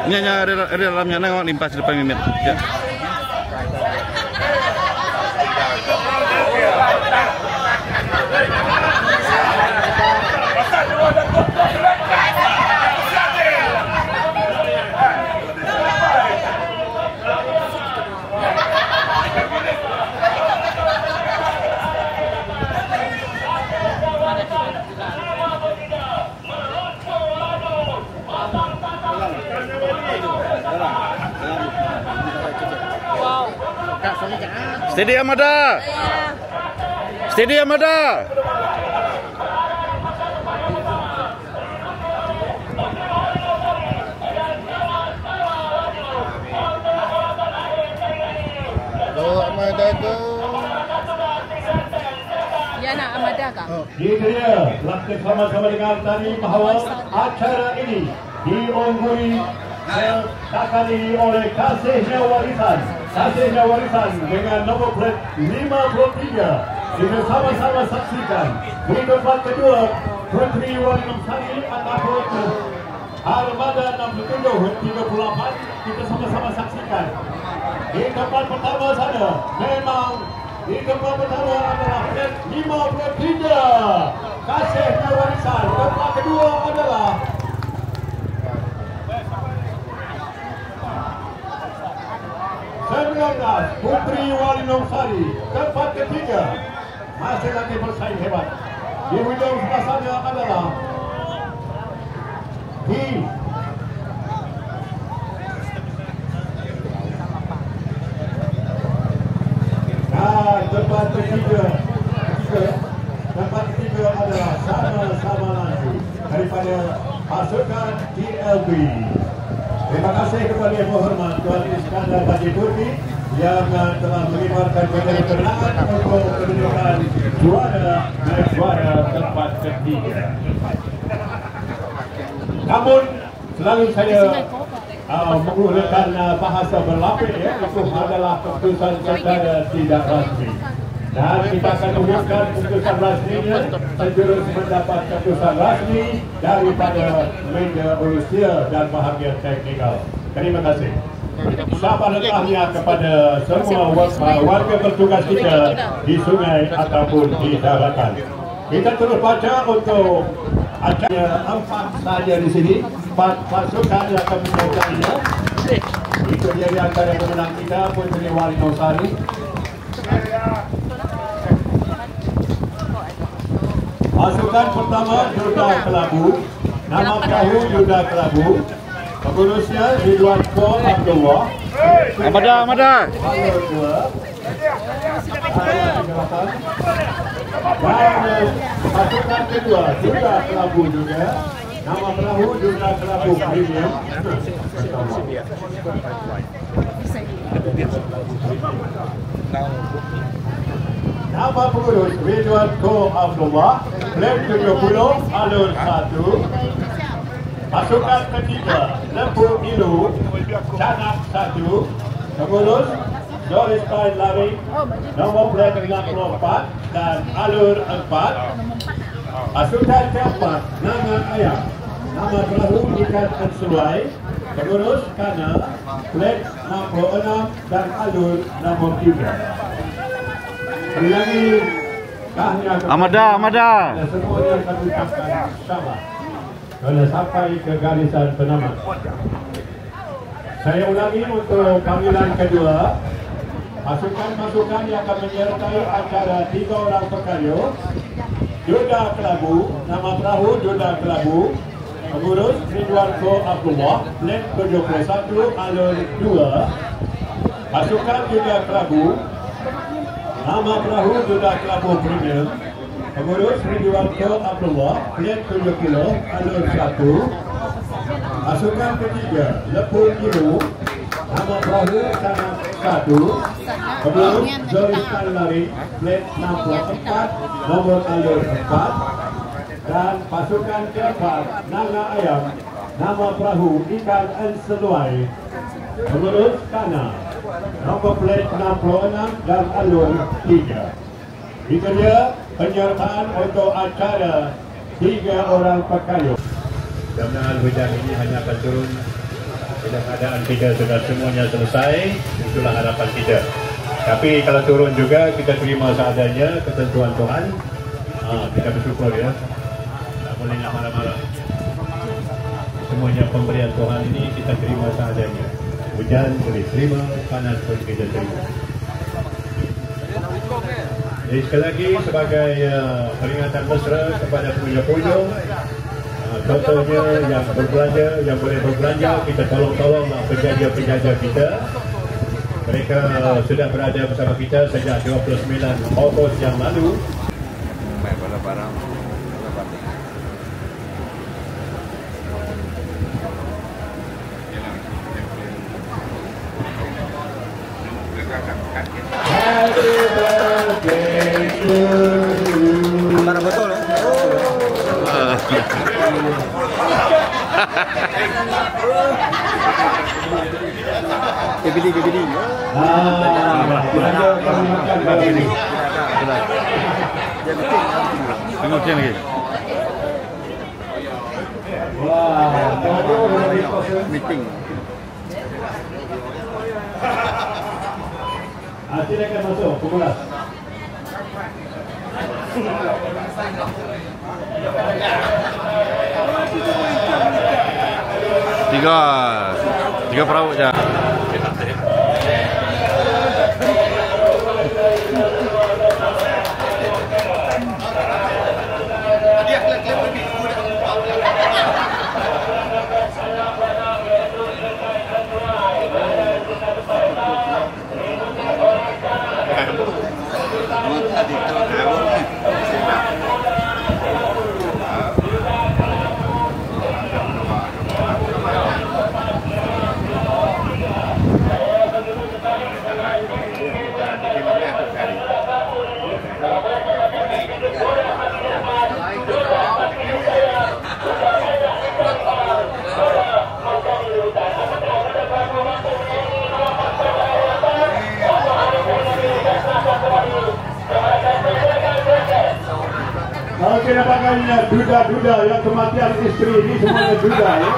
Ini hanya ada dalamnya nak limpas di depan mimit. Ya. Stadium ada. Stadium ada. Armada ke? Ya nak Armada kah? Itu dia, lakukan sama-sama dengan tadi bahawa acara ini diungguli sekali oleh Kasihnya Warisan. Kasihnya Warisan dengan nombor plate 53. Kita sama-sama saksikan di tempat kedua Putri Warinam Sari ataupun Armada 67 38. Kita sama-sama saksikan. Di tempat pertama sana memang di tempat pertama adalah plate 53 Kasihnya Warisan. Tempat kedua adalah Putri Warinam Sari. Tempat ketiga masih lagi bersaing hebat. Di hujung sebelah sana adalah tempat ketiga adalah sama-sama nanti daripada pasukan TLB. Terima kasih kepada Yang Berhormat Tuan Iskandar Haji Putri yang telah mengibarkan bendera kemenangan untuk kedudukan juara tempat ketiga. Namun selalu saya menggunakan bahasa berlapis, ya, itu adalah keputusan secara tidak rasmi. Dan kita akan umumkan keputusan rasminya sejurus mendapat keputusan rasmi daripada meja urusia dan bahagian teknikal. Terima kasih. Sahabat tahniah kepada semua warga bertugas kita di sungai ataupun di daratan. Kita terus baca untuk acara 4 saja di sini. 4 pasukan yang akan menyertainya. Itu dia di antara pemenang kita, Putri Warinam Sari. Pasukan pertama Yuda Kelabu. Nama perahu Yuda Kelabu. Pengurusnya Ridwan Ko Abdullah. Armada. Dan pasukan kedua Yuda Kelabu juga. Nama perahu Yuda Kelabu Premium. Nama pengurus Ridwan Ko Abdullah. Plate 70 alur 1. Pasukan ketiga Lempu Ilu Canak 1. Pengurus Doris Tain Lari. Nombor plate 64 dan alur 4. Pasukan keempat Nama Ayam. Nama perahu Ikan Ansuai. Pengurus Kana plate 66 dan alur nomor 3. Sekali lagi Armada. Semuanya kami ucapkan sama kerana sampai ke garisan penamat. Saya ulangi untuk panggilan kedua. Pasukan-pasukan yang akan menyertai acara 3 orang pekayu. Yuda Kelabu, nama perahu Yuda Kelabu. Pengurus Ridwan Ko Abdullah, plate 71 alur 2. Pasukan Yuda Kelabu. Nama perahu Yuda Kelabu Premium. Pengurus Ridwan Ko Abdullah, plate 7 kilo, alur 1. Pasukan ketiga Lepun Ilu. Nama perahu Canak 1. Pengurus Doris Lari, plate 64, nomor alur 4. Dan pasukan keempat Naga Ayam. Nama perahu Ikan Anseluai. Pengurus Kana. Nombor plate 66 dan alur 3. Itu dia penyertaan untuk acara 3 orang pekayu. Mudah-mudahan hujan ini hanya akan turun bila keadaan kita sudah semuanya selesai. Itulah harapan kita. Tapi kalau turun juga kita terima seadanya ketentuan Tuhan. Kita bersyukur, ya. Tak boleh nak marah-marah. Semuanya pemberian Tuhan ini kita terima seadanya. Hujan boleh terima, panas pun kita terima. Jadi sekali lagi sebagai peringatan mesra kepada puja-puja, contohnya yang berbelanja, yang boleh berbelanja, kita tolong-tolonglah penjaja-penjaja kita. Mereka sudah berada bersama kita sejak 29 Ogos yang lalu. Happy birthday to you. Mana betul? KBD. Tengok lagi. Meeting. Silakan masuk, pemulas. Tiga perahu je. Okey, nampaknya duda-duda yang kematian isteri ini semuanya duda ya.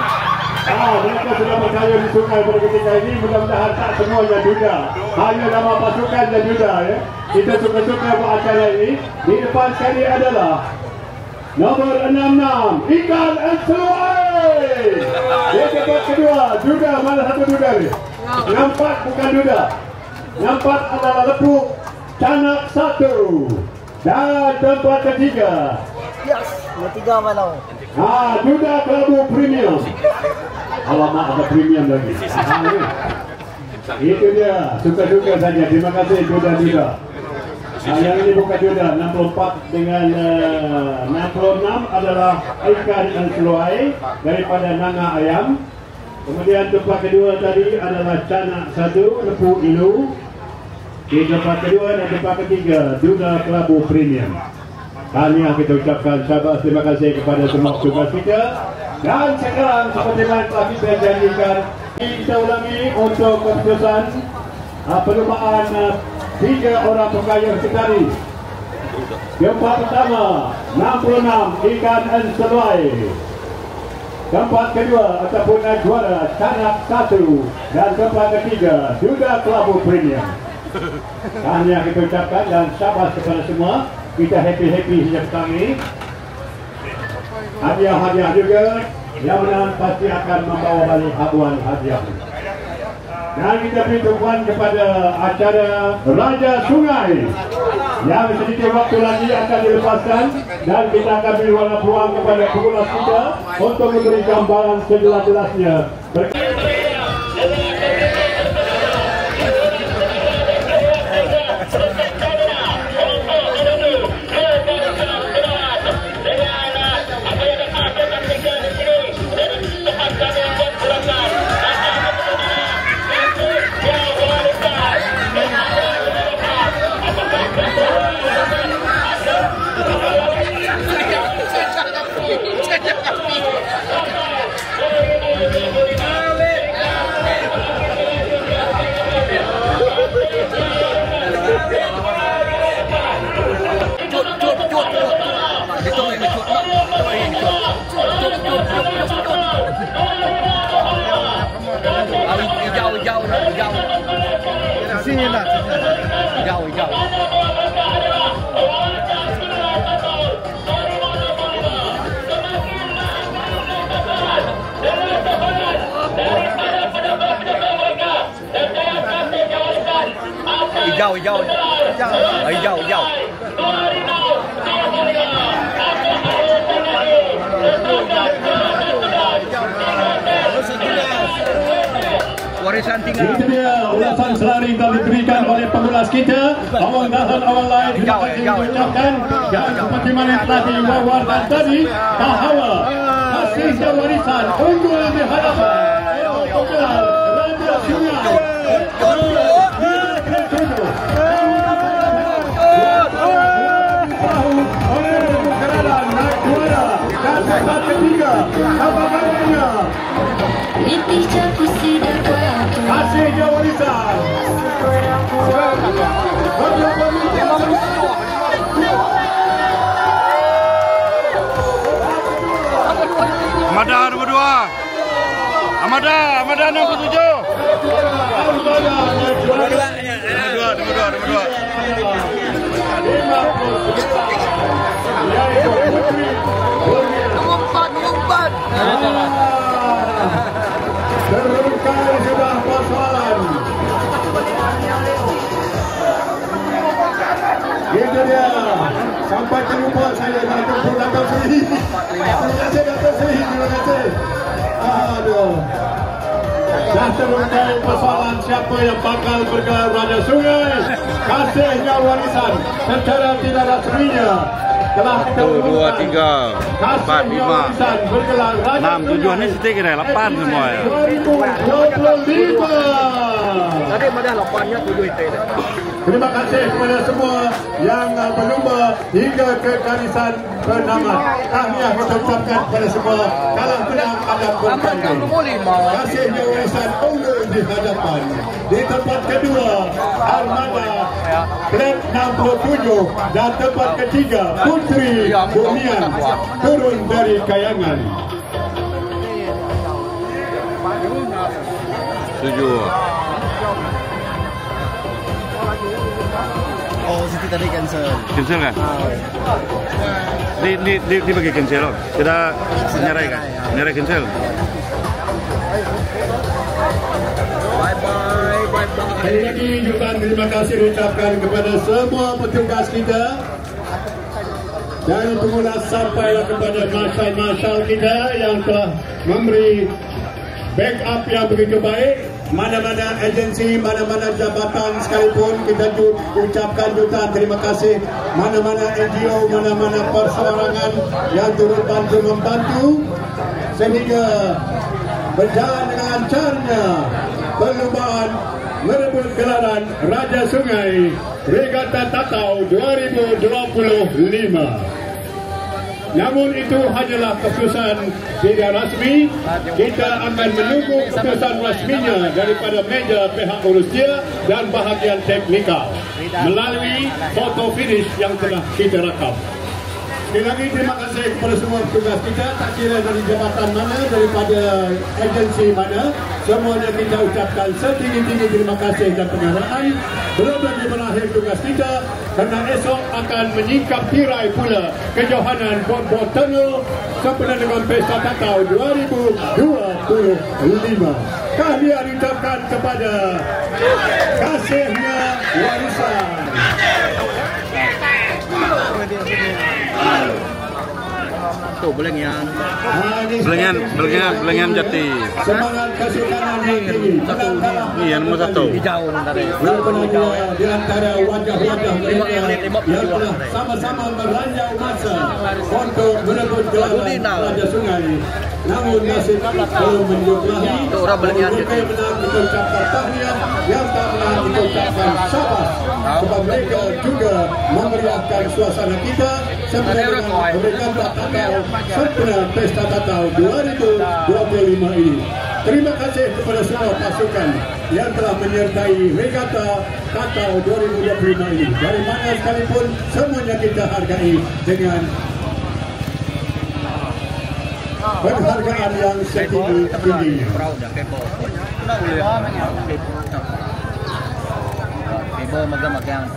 Mereka sudah berkaya di sungai pada ketika ini. Mudah-mudahan tak semuanya duda. Hanya nama pasukan dan duda ya. Kita suka-suka buat acara ini. Di depan sekali adalah nombor 66 Ikan Anseluai. Di tempat kedua duda, mana satu duda ni? Nampak bukan duda. Nampak adalah lepuk Canak 1. Dan tempat ketiga, Yes, ketiga mana? Duda Kelabu Premium. Alamak, ada premium lagi. Itu dia, suka-suka saja. Terima kasih Duda-Duda. Yang ini bukan Duda, 64 dengan 66 adalah Ikan Anseluai daripada Nanga Ayam. Kemudian tempat kedua tadi adalah Canak 1, Lepuk Ilu. Di tempat kedua dan tempat ketiga Duda Kelabu Premium. Tahniah kita ucapkan syabas, terima kasih kepada semua petugas kita. Dan sekarang seperti mana telah kita janjikan, kita ulangi untuk keputusan perlumbaan 3 orang pengayuh sekali. Tempat pertama 66 Ikan Anseluai. Tempat kedua ataupun juara Canak 1. Dan tempat ketiga Duda Kelabu Premium. Tahniah kita ucapkan dan syabas kepada semua. Kita happy-happy sejak petang ini. Hadiah-hadiah juga yang menang pasti akan membawa balik habuan hadiah. Dan kita beri tumpuan kepada acara Raja Sungai yang sedikit waktu lagi akan dilepaskan. Dan kita akan beri warna peluang kepada pengulas kita untuk memberi gambaran sejelas-jelasnya. Sini lah, jauh. Hijau. Warisan tinggal. Itu dia ulasan selari yang diberikan oleh pengulas kita. Awal dahan awal lain terima kasih diucapkan. Dan seperti mana yang telah diwawarkan tadi, bahawa hasil warisan unggul di hadapan Raja Sungai. Kasih dia warisan. Amada nomor 2. Amada nomor 7. Nomor 2. Terlukai sudah persoalan. Itu dia. Sampai terlupa saya Datuk Seri. Terima kasih Datuk Seri. Terima kasih. Aduh. Dah terlukai persoalan siapa yang bakal bergelar Raja Sungai. Kasihnya warisan secara tidak rasminya. 1, 2, 3, 4, 5, 6, 7 ni setik kira 8 semua ya. 2025. Tadi mana 8-nya 7 itu. Terima kasih kepada semua yang berlumba hingga ke garisan penamat. Tahniah kita ucapkan kepada semua. Kalah menang ada bertanding. Kasihnya warisan unggul di hadapan. Di tempat kedua Armada Plat 67 dan tempat ketiga Putri Bumian turun dari Kayangan. Setuju. Oh, Siti tadi cancel. Cancel kan? Di bagi cancel loh. Kita nyarai kan? Nyarai cancel. Sekali lagi jutaan terima kasih diucapkan kepada semua petugas kita. Dan pemula sampailah kepada marshal-marshal kita yang telah memberi backup yang begitu baik. Mana-mana agensi, mana-mana jabatan sekalipun kita ucapkan jutaan terima kasih. Mana-mana NGO, mana-mana perseorangan yang turut bantu membantu sehingga berjalan dengan lancarnya perlombaan merebut gelaran Raja Sungai Regatta Tatau 2025. Namun itu hanyalah keputusan tidak rasmi. Kita akan menunggu keputusan rasminya daripada meja pihak Rusia dan bahagian teknikal melalui foto finish yang telah kita rakam. Sekali lagi terima kasih kepada semua petugas kita, tak kira dari jabatan mana, daripada agensi mana, semuanya kita ucapkan setinggi-tinggi terima kasih dan penghargaan. Belum lagi berakhir tugas kita, kerana esok akan menyingkap tirai pula kejohanan Bot-Bot Tunnel sempena dengan Pesta Tatau 2025. Tahniah diucapkan kepada kasihnya warisan. Tuh belengan Jati. Semangat kesukaran yang tinggi. Ini yang nomor 1. Hijau nanti. Di antara wajah-wajah mereka yang telah sama-sama meranjau masa untuk merebut gelaran Raja Sungai. Namun nasib belum menyudahi. Mereka yang menang kita ucapkan tahniah, yang tak menang kita ucapkan syabas. Sebab mereka juga memeriahkan suasana kita sempena Regatta Tatau sempena Pesta Tatau 2025 ini. Terima kasih kepada semua pasukan yang telah menyertai Regatta Tatau 2025 ini. Dari mana sekalipun semuanya kita hargai dengan penghargaan yang setinggi-tingginya.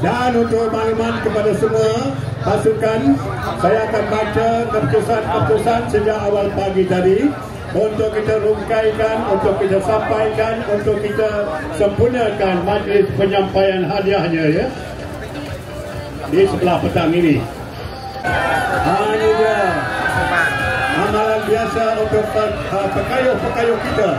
Dan untuk makluman kepada semua pasukan, saya akan baca keputusan-keputusan sejak awal pagi tadi untuk kita rungkaikan, untuk kita sampaikan, untuk kita sempurnakan majlis penyampaian hadiahnya ya di sebelah petang ini. Ini dia amalan biasa untuk pekayuh-pekayuh kita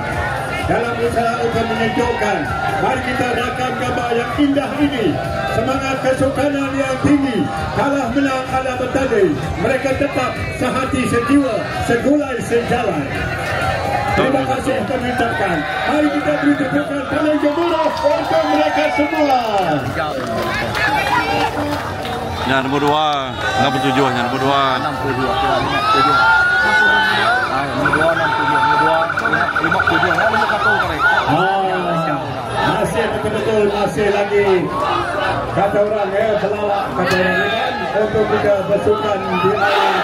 dalam usaha untuk menyejukkan. Mari kita rakam gambar yang indah ini. Semangat kesukanan yang tinggi, kalah menang ala bertanding. Mereka tetap sehati sejiwa, segulai sejalan. Terima kasih kami ucapkan. Mari kita beri tepukan paling gemuruh untuk mereka semua. Yang nomor 2, 67, yang nomor 2. 62, 7. Masih betul-betul masih lagi kata orang pelalak kata orang kan untuk kita bersukan di air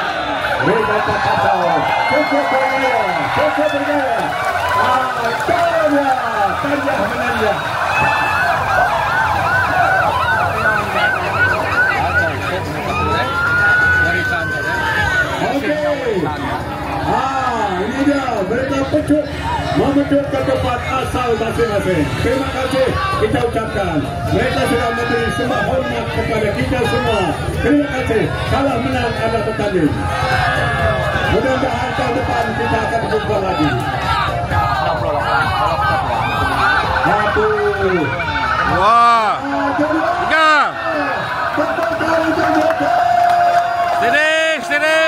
regata pasal cukup berjaya tanjah menanjah. Ini dia mereka memecut ke tempat asal masing-masing. Terima kasih kita ucapkan. Mereka sudah memberi semua hormat kepada kita semua. Terima kasih. Kalah menang ada bertanding. Mudah-mudahan tahun depan kita akan berjumpa lagi. Satu. Wah. Tiga. Sini.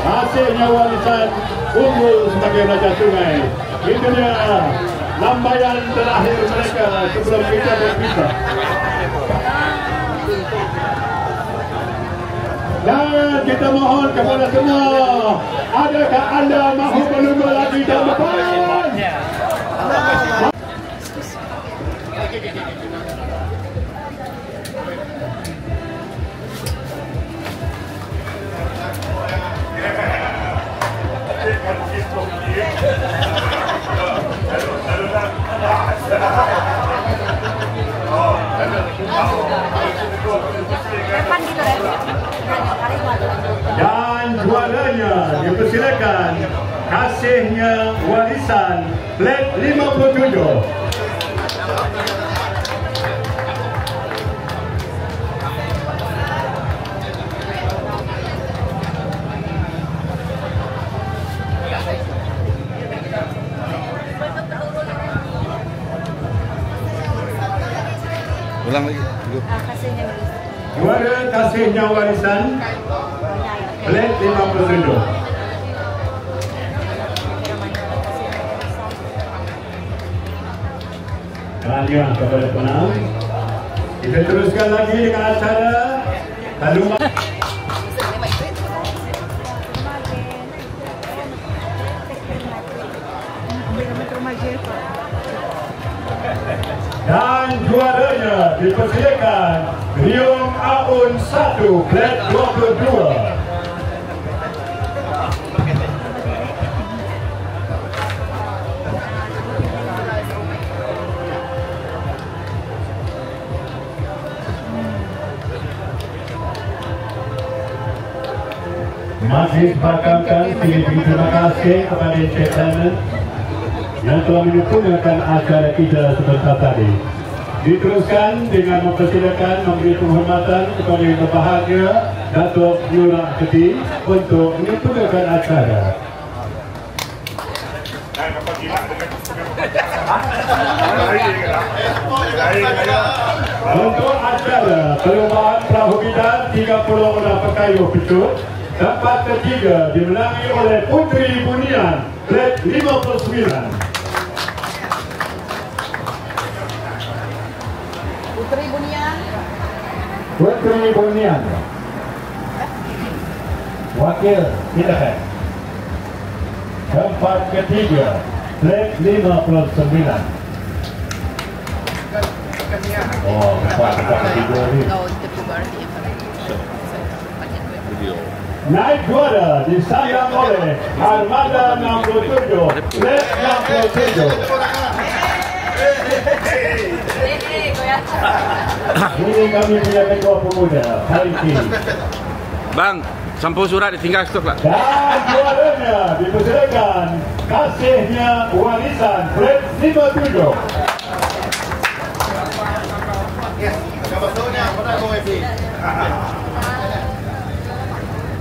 Hasilnya warisan unggul sebagai Raja Sungai. Itu dia lambaian terakhir mereka sebelum kita berpisah. Dan kita mohon kepada semua, adakah anda mahu berlumba lagi tahun depan? Dan juaranya dipersilakan Kasihnya Warisan Plat 57. Ulang lagi. Juara Kasihnya Warisan Plat 57. Kehadiran kepada penang. Kita teruskan lagi dengan acara Taluma. Dan juaranya dipersilakan Riung Aun 1 Plat 22. Masih dipakamkan terima kasih kepada Encik Simon yang telah menyempurnakan acara kita sebentar tadi. Diteruskan dengan mempersilakan memberi penghormatan kepada yang berbahagia Datuk Nurah Keti untuk menyempurnakan acara. Untuk acara perlombaan perahu bidang 30 orang pekayuh pecut, tempat ketiga dimenangi oleh Putri Bunian Plat 59. Putri Bunian wakil kita kan. Tempat ketiga Plat 59. Oh, tempat ketiga ni. Naik juara disayang oleh Armada 67 Plat 67. Ini kami punya ketua pemuda Fariki. Bang, sampul surat ditinggal stok lah. Dan juaranya dipersilakan Kasihnya Warisan Plat 57.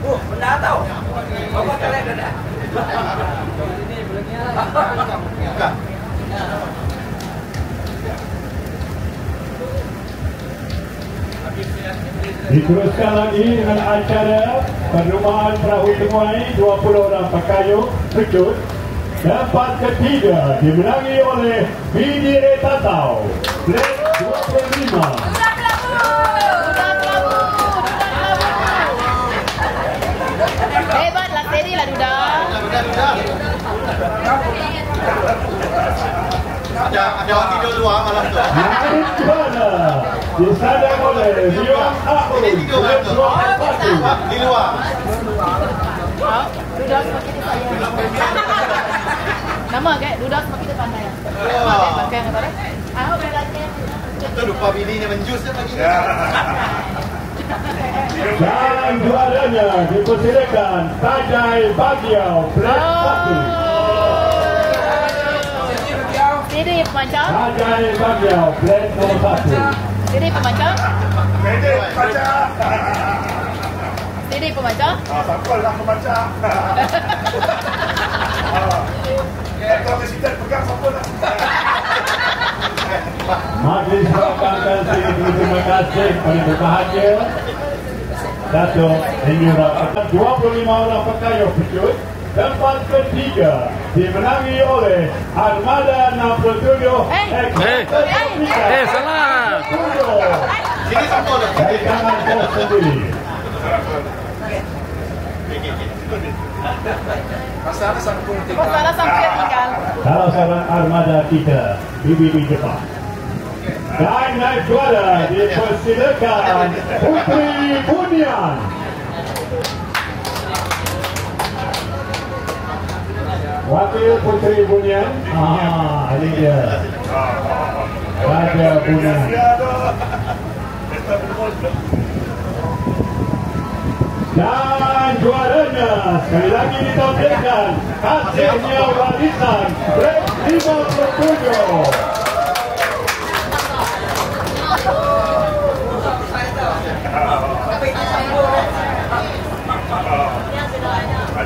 Benda tau. Apa kalian dah? Diteruskan lagi dengan acara perumahan perahu temuai 20 orang pekayuh pecut Tempat ketiga dimenangi oleh BDA Tatau. Flat 25. Hebatlah, steady lah Duda. Ada orang tidur luar malam tu. Naik juara disandang oleh Rion Ahun. Flat 21. Di luar. Duda semakin disayang. Nama ke? Duda semakin dia pandai. Pakai yang apa? Aku berlatih. Itu lupa bini ni menjus dia pagi. Dan juaranya dipersilakan Tajai Bagiau Flat 1. Steady pemancang. Tajai Bagiau Flat nomor 1. Steady pemancang. Pemancang. Steady pemancang. Siapa lah pemancang? Kalau presiden pegang siapa lah? Majlis Perangkan terima kasih kepada berbahagia Dato' Hengura 25 orang pekayuh pecut. Tempat ketiga dimenangi oleh Armada 67 salah. Sini siapa dah? Dari tangan bos sendiri. Masalah sangkul tinggal. Masalah sampai tinggal. Salah seorang armada kita BBB Jepang. Dan naik juara dipersilakan Putri Bunian. Wakil Putri Bunian. Ini dia. Raja Bunian. Dan juaranya sekali lagi ditampilkan hasilnya warisan Flat 57.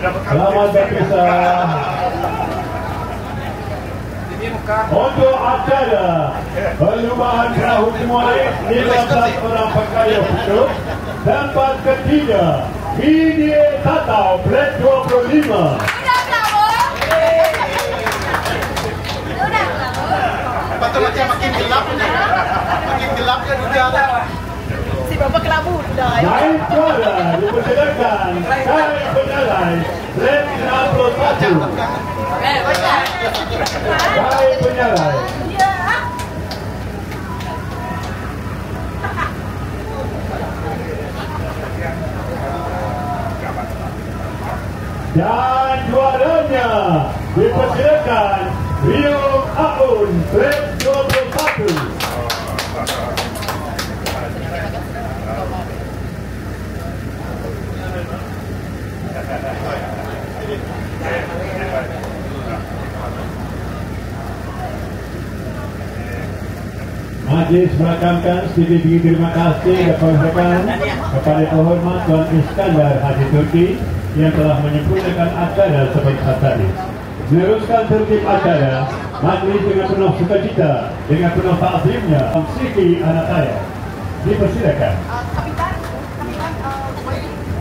Selamat berpisah. Untuk acara perubahan perahu Muaik 15 orang pekayuh pecut. Tempat ketiga BDA Tatau Flat 25. Patut macam makin gelap ni. Makin gelapnya dunia dah. Si berapa kelabu Duda. Naik juara dipersilakan Kai Penyalai Flat 61. Kai Penyalai. Dan juaranya dipersilakan Rion Ahun Flat 21. Majlis merakamkan sedikit terima kasih dan penghargaan kepada Terhormat Tuan Iskandar Haji Turki yang telah menyempurnakan acara seperti tadi. Meneruskan tertib acara, majlis dengan penuh sukacita, dengan penuh takzimnya, Siti anak saya, dipersilakan.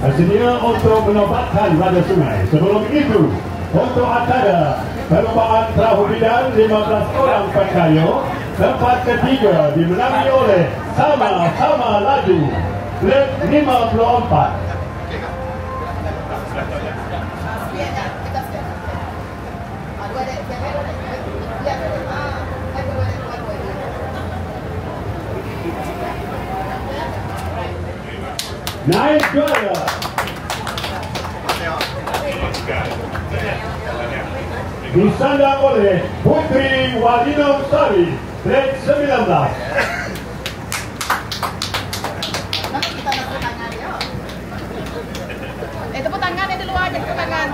Bersedia untuk menobatkan pada sungai. Sebelum itu, untuk acara perlombaan perahu bidang 15 orang pekayuh, tempat ketiga dimenangi oleh Sama-Sama Laju Flat 54. Naik juara disandang oleh Putri Wadinong Sari Flat 19. Tepuk tangan yang di luar aja, tepuk tangan.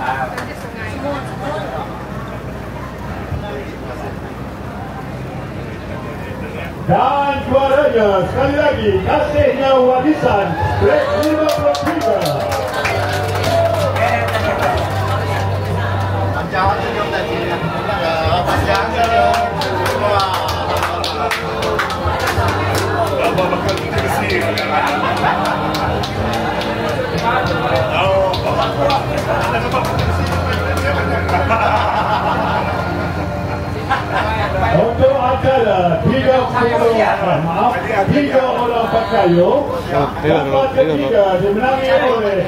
Dan juaranya sekali lagi Kasihnya Warisan Flat 53. Panjang saja tadi. Panjang saja. Apa bakal kursi? Oh, ada apa kursi? maaf, 3 orang pekayuh. Tempat ketiga dimenangi oleh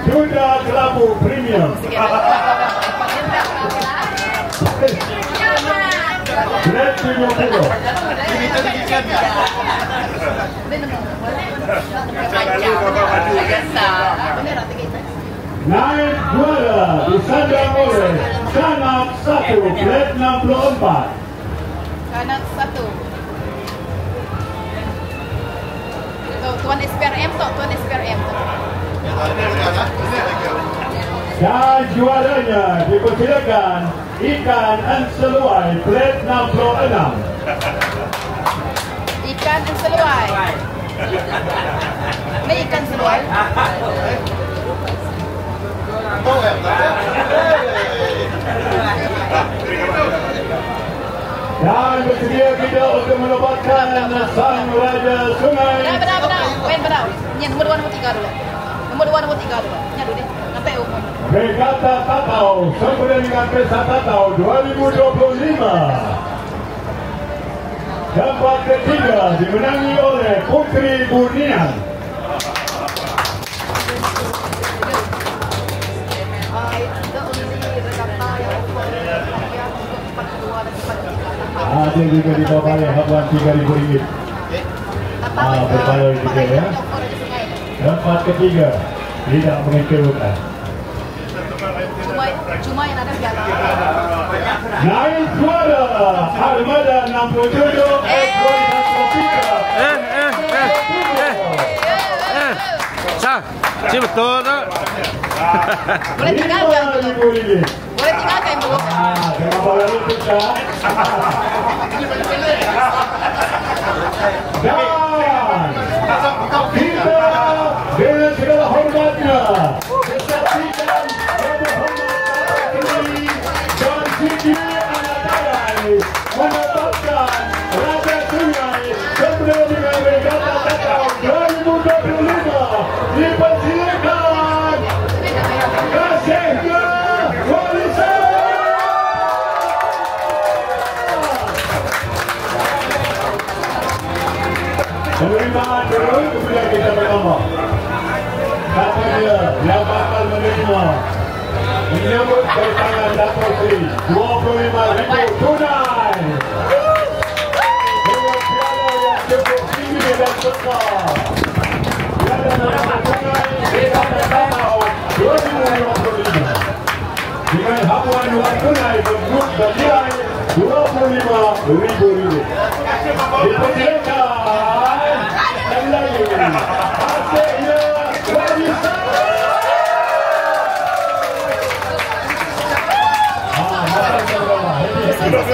Duda Kelabu Premium. Grade 70. Naik juara disandang oleh Kanak 1, grade 64. Kanak 1. Tuan SPRM tu, Tuan SPRM tu. Dan juaranya dipersilakan Ikan Anseluai, grade 66. Ikan Anseluai. Ini ikan seluai. Dan bersedia kita untuk menobatkan Sang Raja Sungai. Benar. Main benar. Ni nombor 2 nombor 3 dulu. Nombor 2 nombor 3 dulu. Ni dulu deh. Sampai umum. Regatta Tatau, sempena dengan Pesta Tatau 2025. Tempat ketiga dimenangi oleh Putri Burnian. Ada juga di bawah yang habuan RM3.000. Berbaloi juga ya. Tempat ketiga tidak mengecewakan. Cuma yang ada piala. Naik juara Armada 67 Sah, sih betul tak? Boleh tinggalkan dulu. Boleh tinggalkan dulu. Jangan bawa itu sah. Dan kita dengan segala hormatnya saksikan dan Siti Anatarai menetapkan Raja Sungai sempena dengan Regatta Tatau 2025 dipersilakan kasihnya warisan. Penerimaan dulu kemudian kita bertambah. Kata dia yang bakal menerima menyambut kedatangan Dato' Sri RM25,000 tunai dengan piala yang cukup tinggi dan besar. Piala Dato' Sungai Regatta Tatau 2025 dengan habuan wang tunai bernilai RM25,000. Dipersilakan sekali lagi hasilnya warisan.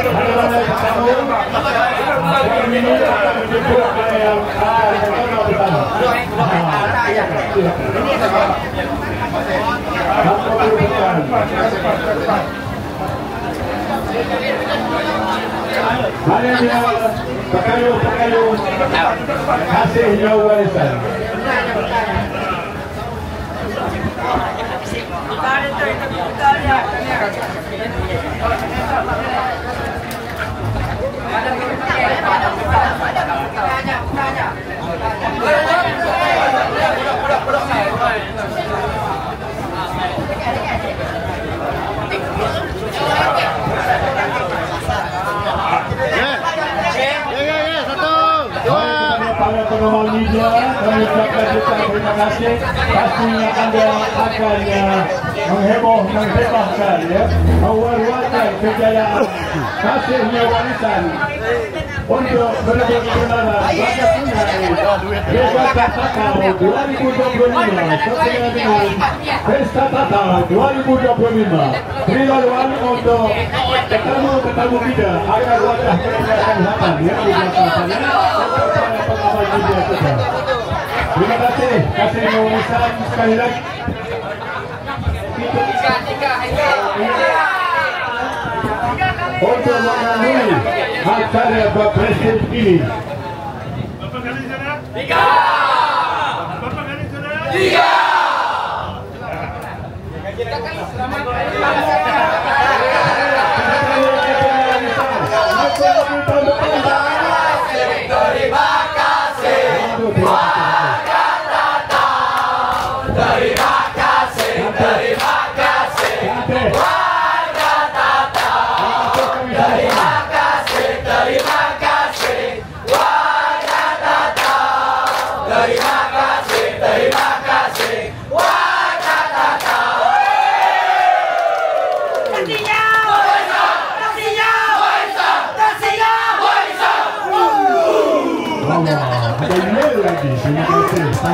Mana-mana bertamu, ini akan menjemput yang akan bertemu bersama. Mana dia pekayuh-pekayuh hasilnya warisan. Para pengawal media, kami ucapkan terima kasih. Pastinya Anda akan mengheboh, menghebahkan ya, mewarwakan kejayaan kasihnya warisan untuk merebut kebenaran Raja Sungai Regatta Tatau 2025 sempena dengan Pesta Tatau 2025. Beri laluan untuk tetamu-tetamu kita agar wajah mereka kelihatan ya di belakang sana. Pengawal media kita. Terima kasih warisan sekali lagi. Untuk mengambil acara berpresiden ini. Berapa kali sana? 3. Berapa kali sana? 3.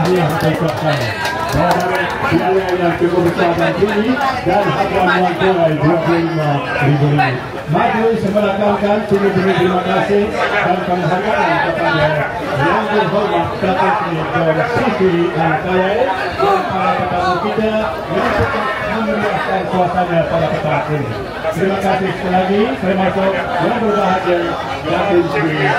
hadiah untuk saya. Dari piala yang cukup besar dan tinggi dan harga wang tunai RM25.000. Maju sebelahkan sini terima kasih dan penghargaan kepada yang terhormat Datuk Seri Dr. Siti Kaya dan para tetamu kita yang tetap memeriahkan suasana pada petang ini. Terima kasih sekali lagi, termasuk yang berbahagia Datuk Seri Kaya.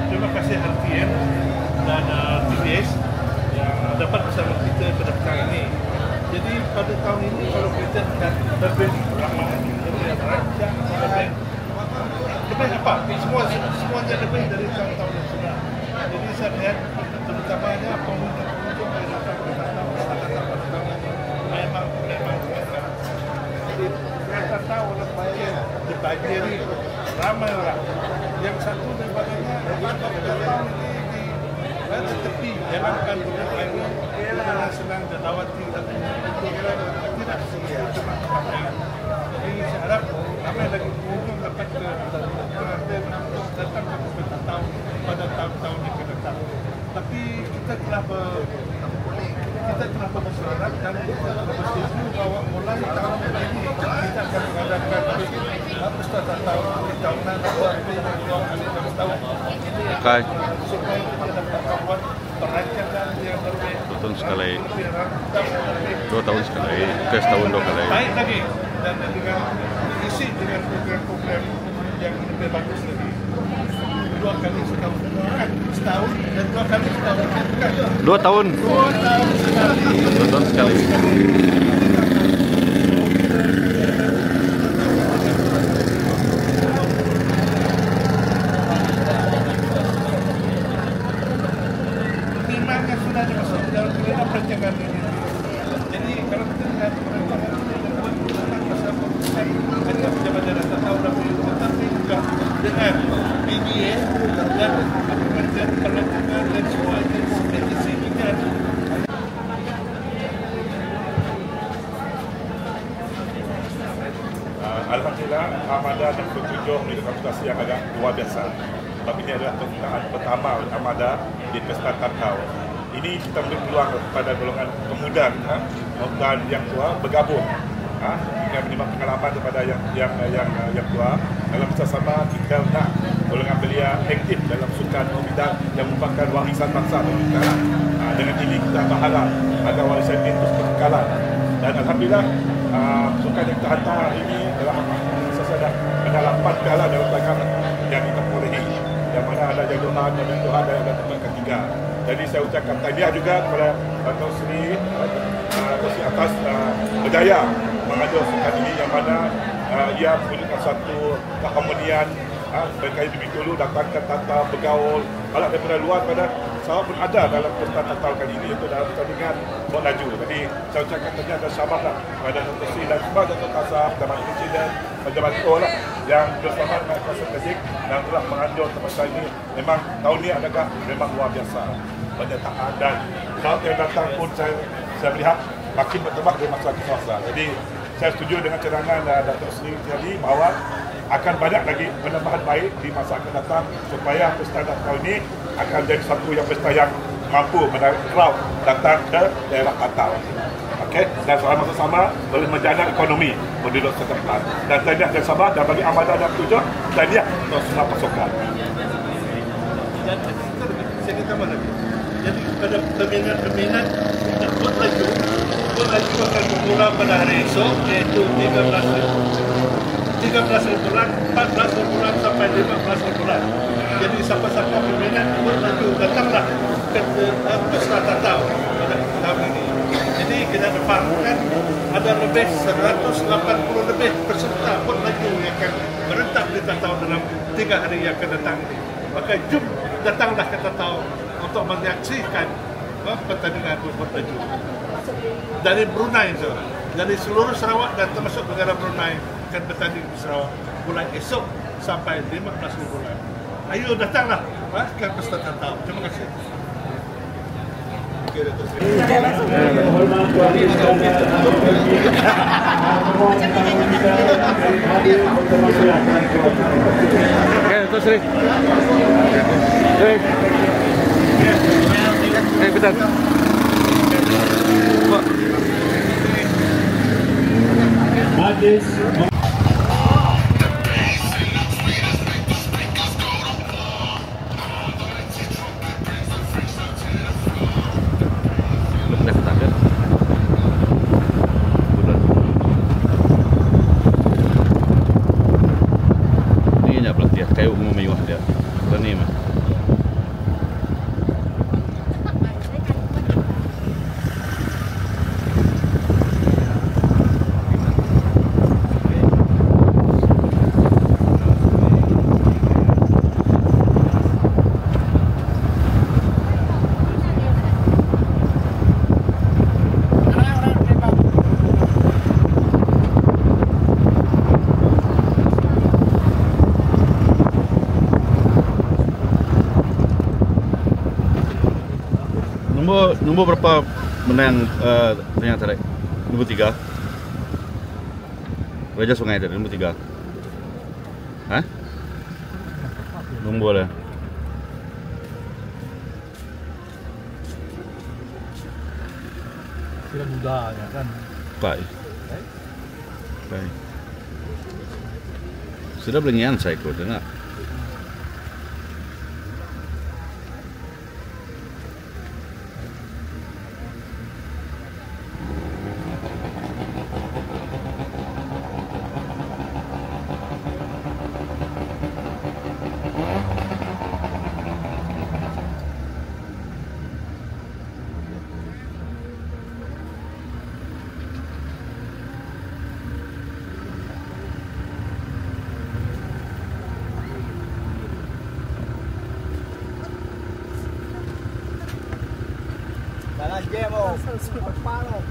Terima kasih RTM dan TBS yang dapat bersama kita pada petang ini. Jadi pada tahun ini kalau kita lihat berbeza ramai lebih rancang lebih apa? Semuanya lebih dari tahun-tahun yang sudah. Jadi saya lihat terutamanya pengunjung yang datang ke tahun ini memang jadi kita tahu orang banyak dibagiri ramai orang. Yang satu daripadanya datang di tepi yang akan bermain dengan senang dan lawati tidak cuma air. Jadi saya harap ramai lagi pengunjung dapat datang ke tahun pada tahun-tahun yang akan datang. Tapi kita telah bersuara dan kita telah bersetuju bahawa mulai tahun ini kita akan mengadakan pesta tahunan tahun ini supaya kita dapat membuat perancangan yang berbeza. 2 tahun sekali. 2 tahun sekali. Ke setahun 2 kali. Baik lagi dan dengan diisi dengan program-program yang lebih bagus lagi. 2 kali setahun dan 2 kali setahun. 2 tahun. 2 tahun sekali. 2 tahun sekali. Memangnya sudah dimasuk dalam kereta perancangan ini. Jadi kalau kita lihat perancangan ini ada pejabat datang tahu tetapi juga dengan media dan kementerian perancangan dan semua agensi ini ada. Alhamdulillah, Armada 67 menjadi reputasi yang agak luar biasa. Tapi ini adalah penggunaan pertama Armada di Pesta Tatau. Ini kita beri peluang kepada golongan pemuda dan yang tua bergabung dengan menimba pengalaman kepada yang tua. Dalam bersama kita nak golongan belia aktif dalam sukan bidang yang merupakan warisan bangsa kita. Dengan ini kita berharap agar warisan ini terus berkekalan. Dan alhamdulillah sukan yang kita hantar hari ini telah sesudah ada 8 piala dalam rangkaian yang kita perolehi, yang mana ada jaduhan dan Tuhan dan ada tempat ketiga. Jadi saya ucapkan tahniah juga kepada Datuk Seri atas berjaya mengajar sukan ini, yang mana ia punya satu keharmonian berkait demi dulu datangkan tata bergaul kalau daripada luar pada Sabah pun ada dalam pesta Tatau kali ini, iaitu dalam pertandingan buat laju. Jadi saya ucapkan tahniah dan selamatlah kepada Datuk Seri dan semua Datuk Kasar, Pejabat Presiden, Pejabat Sekolah yang bersama dengan kuasa kerja dan telah mengajar tempat saya ini. Memang tahun ini adakah memang luar biasa penyertaan, dan kalau yang datang pun saya melihat makin bertambah dari masa ke masa. Jadi saya setuju dengan cadangan Datuk Seri tadi bahawa akan banyak lagi penambahan baik di masa akan datang supaya pesta Tatau ini akan jadi satu yang pesta yang mampu menarik crowd datang ke daerah Tatau. Okey, dan sama-sama boleh menjana ekonomi penduduk setempat. Dan tahniah dan Sabah, dan bagi Armada 67 tahniah untuk semua pasukan. Dan saya kata mana? Jadi pada peminat untuk buat laju akan bermula pada hari esok, iaitu 13 13.000 rand, 14.000 rand sampai 15.000 rand. Jadi siapa-siapa peminat berlaju datanglah ke Strata Tau pada tahun ini. Jadi kita dapatkan ada lebih 180 lebih peserta berlaju yang akan merentak di Tatau dalam 3 hari yang akan datang ini. Maka jom datanglah ke Tatau untuk menyaksikan pertandingan berlaju. Dari Brunei itu, dari seluruh Sarawak dan termasuk negara Brunei akan bertanding di Sarawak mulai esok sampai 15 bulan. Ayo datanglah ke Pesta Tatau. Terima kasih. Terus Rik. Bentar. Majlis kayu mewah dia. Berani mah. Nombor berapa menang ternyata Rek? Nombor 3. Raja Sungai tadi nombor 3. Hah? Nombor lah. Sudah muda ya kan? Baik. Baik. Sudah belengian saya ikut, enggak? Jalan jam oh. Apa lo?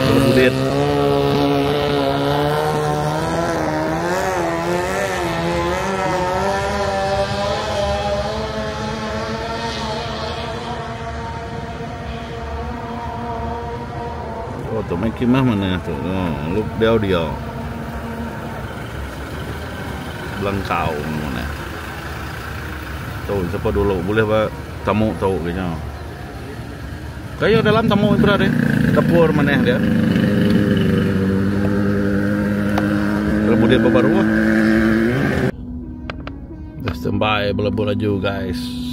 Kemudian tu main kimah mana tu? Oh, lu dia Belangkau mana? Tahu siapa dulu boleh pak tamu tahu kayaknya. Kayak dalam tamu berada dapur mana dia? Kemudian baru. Dah standby bola-bola juga guys.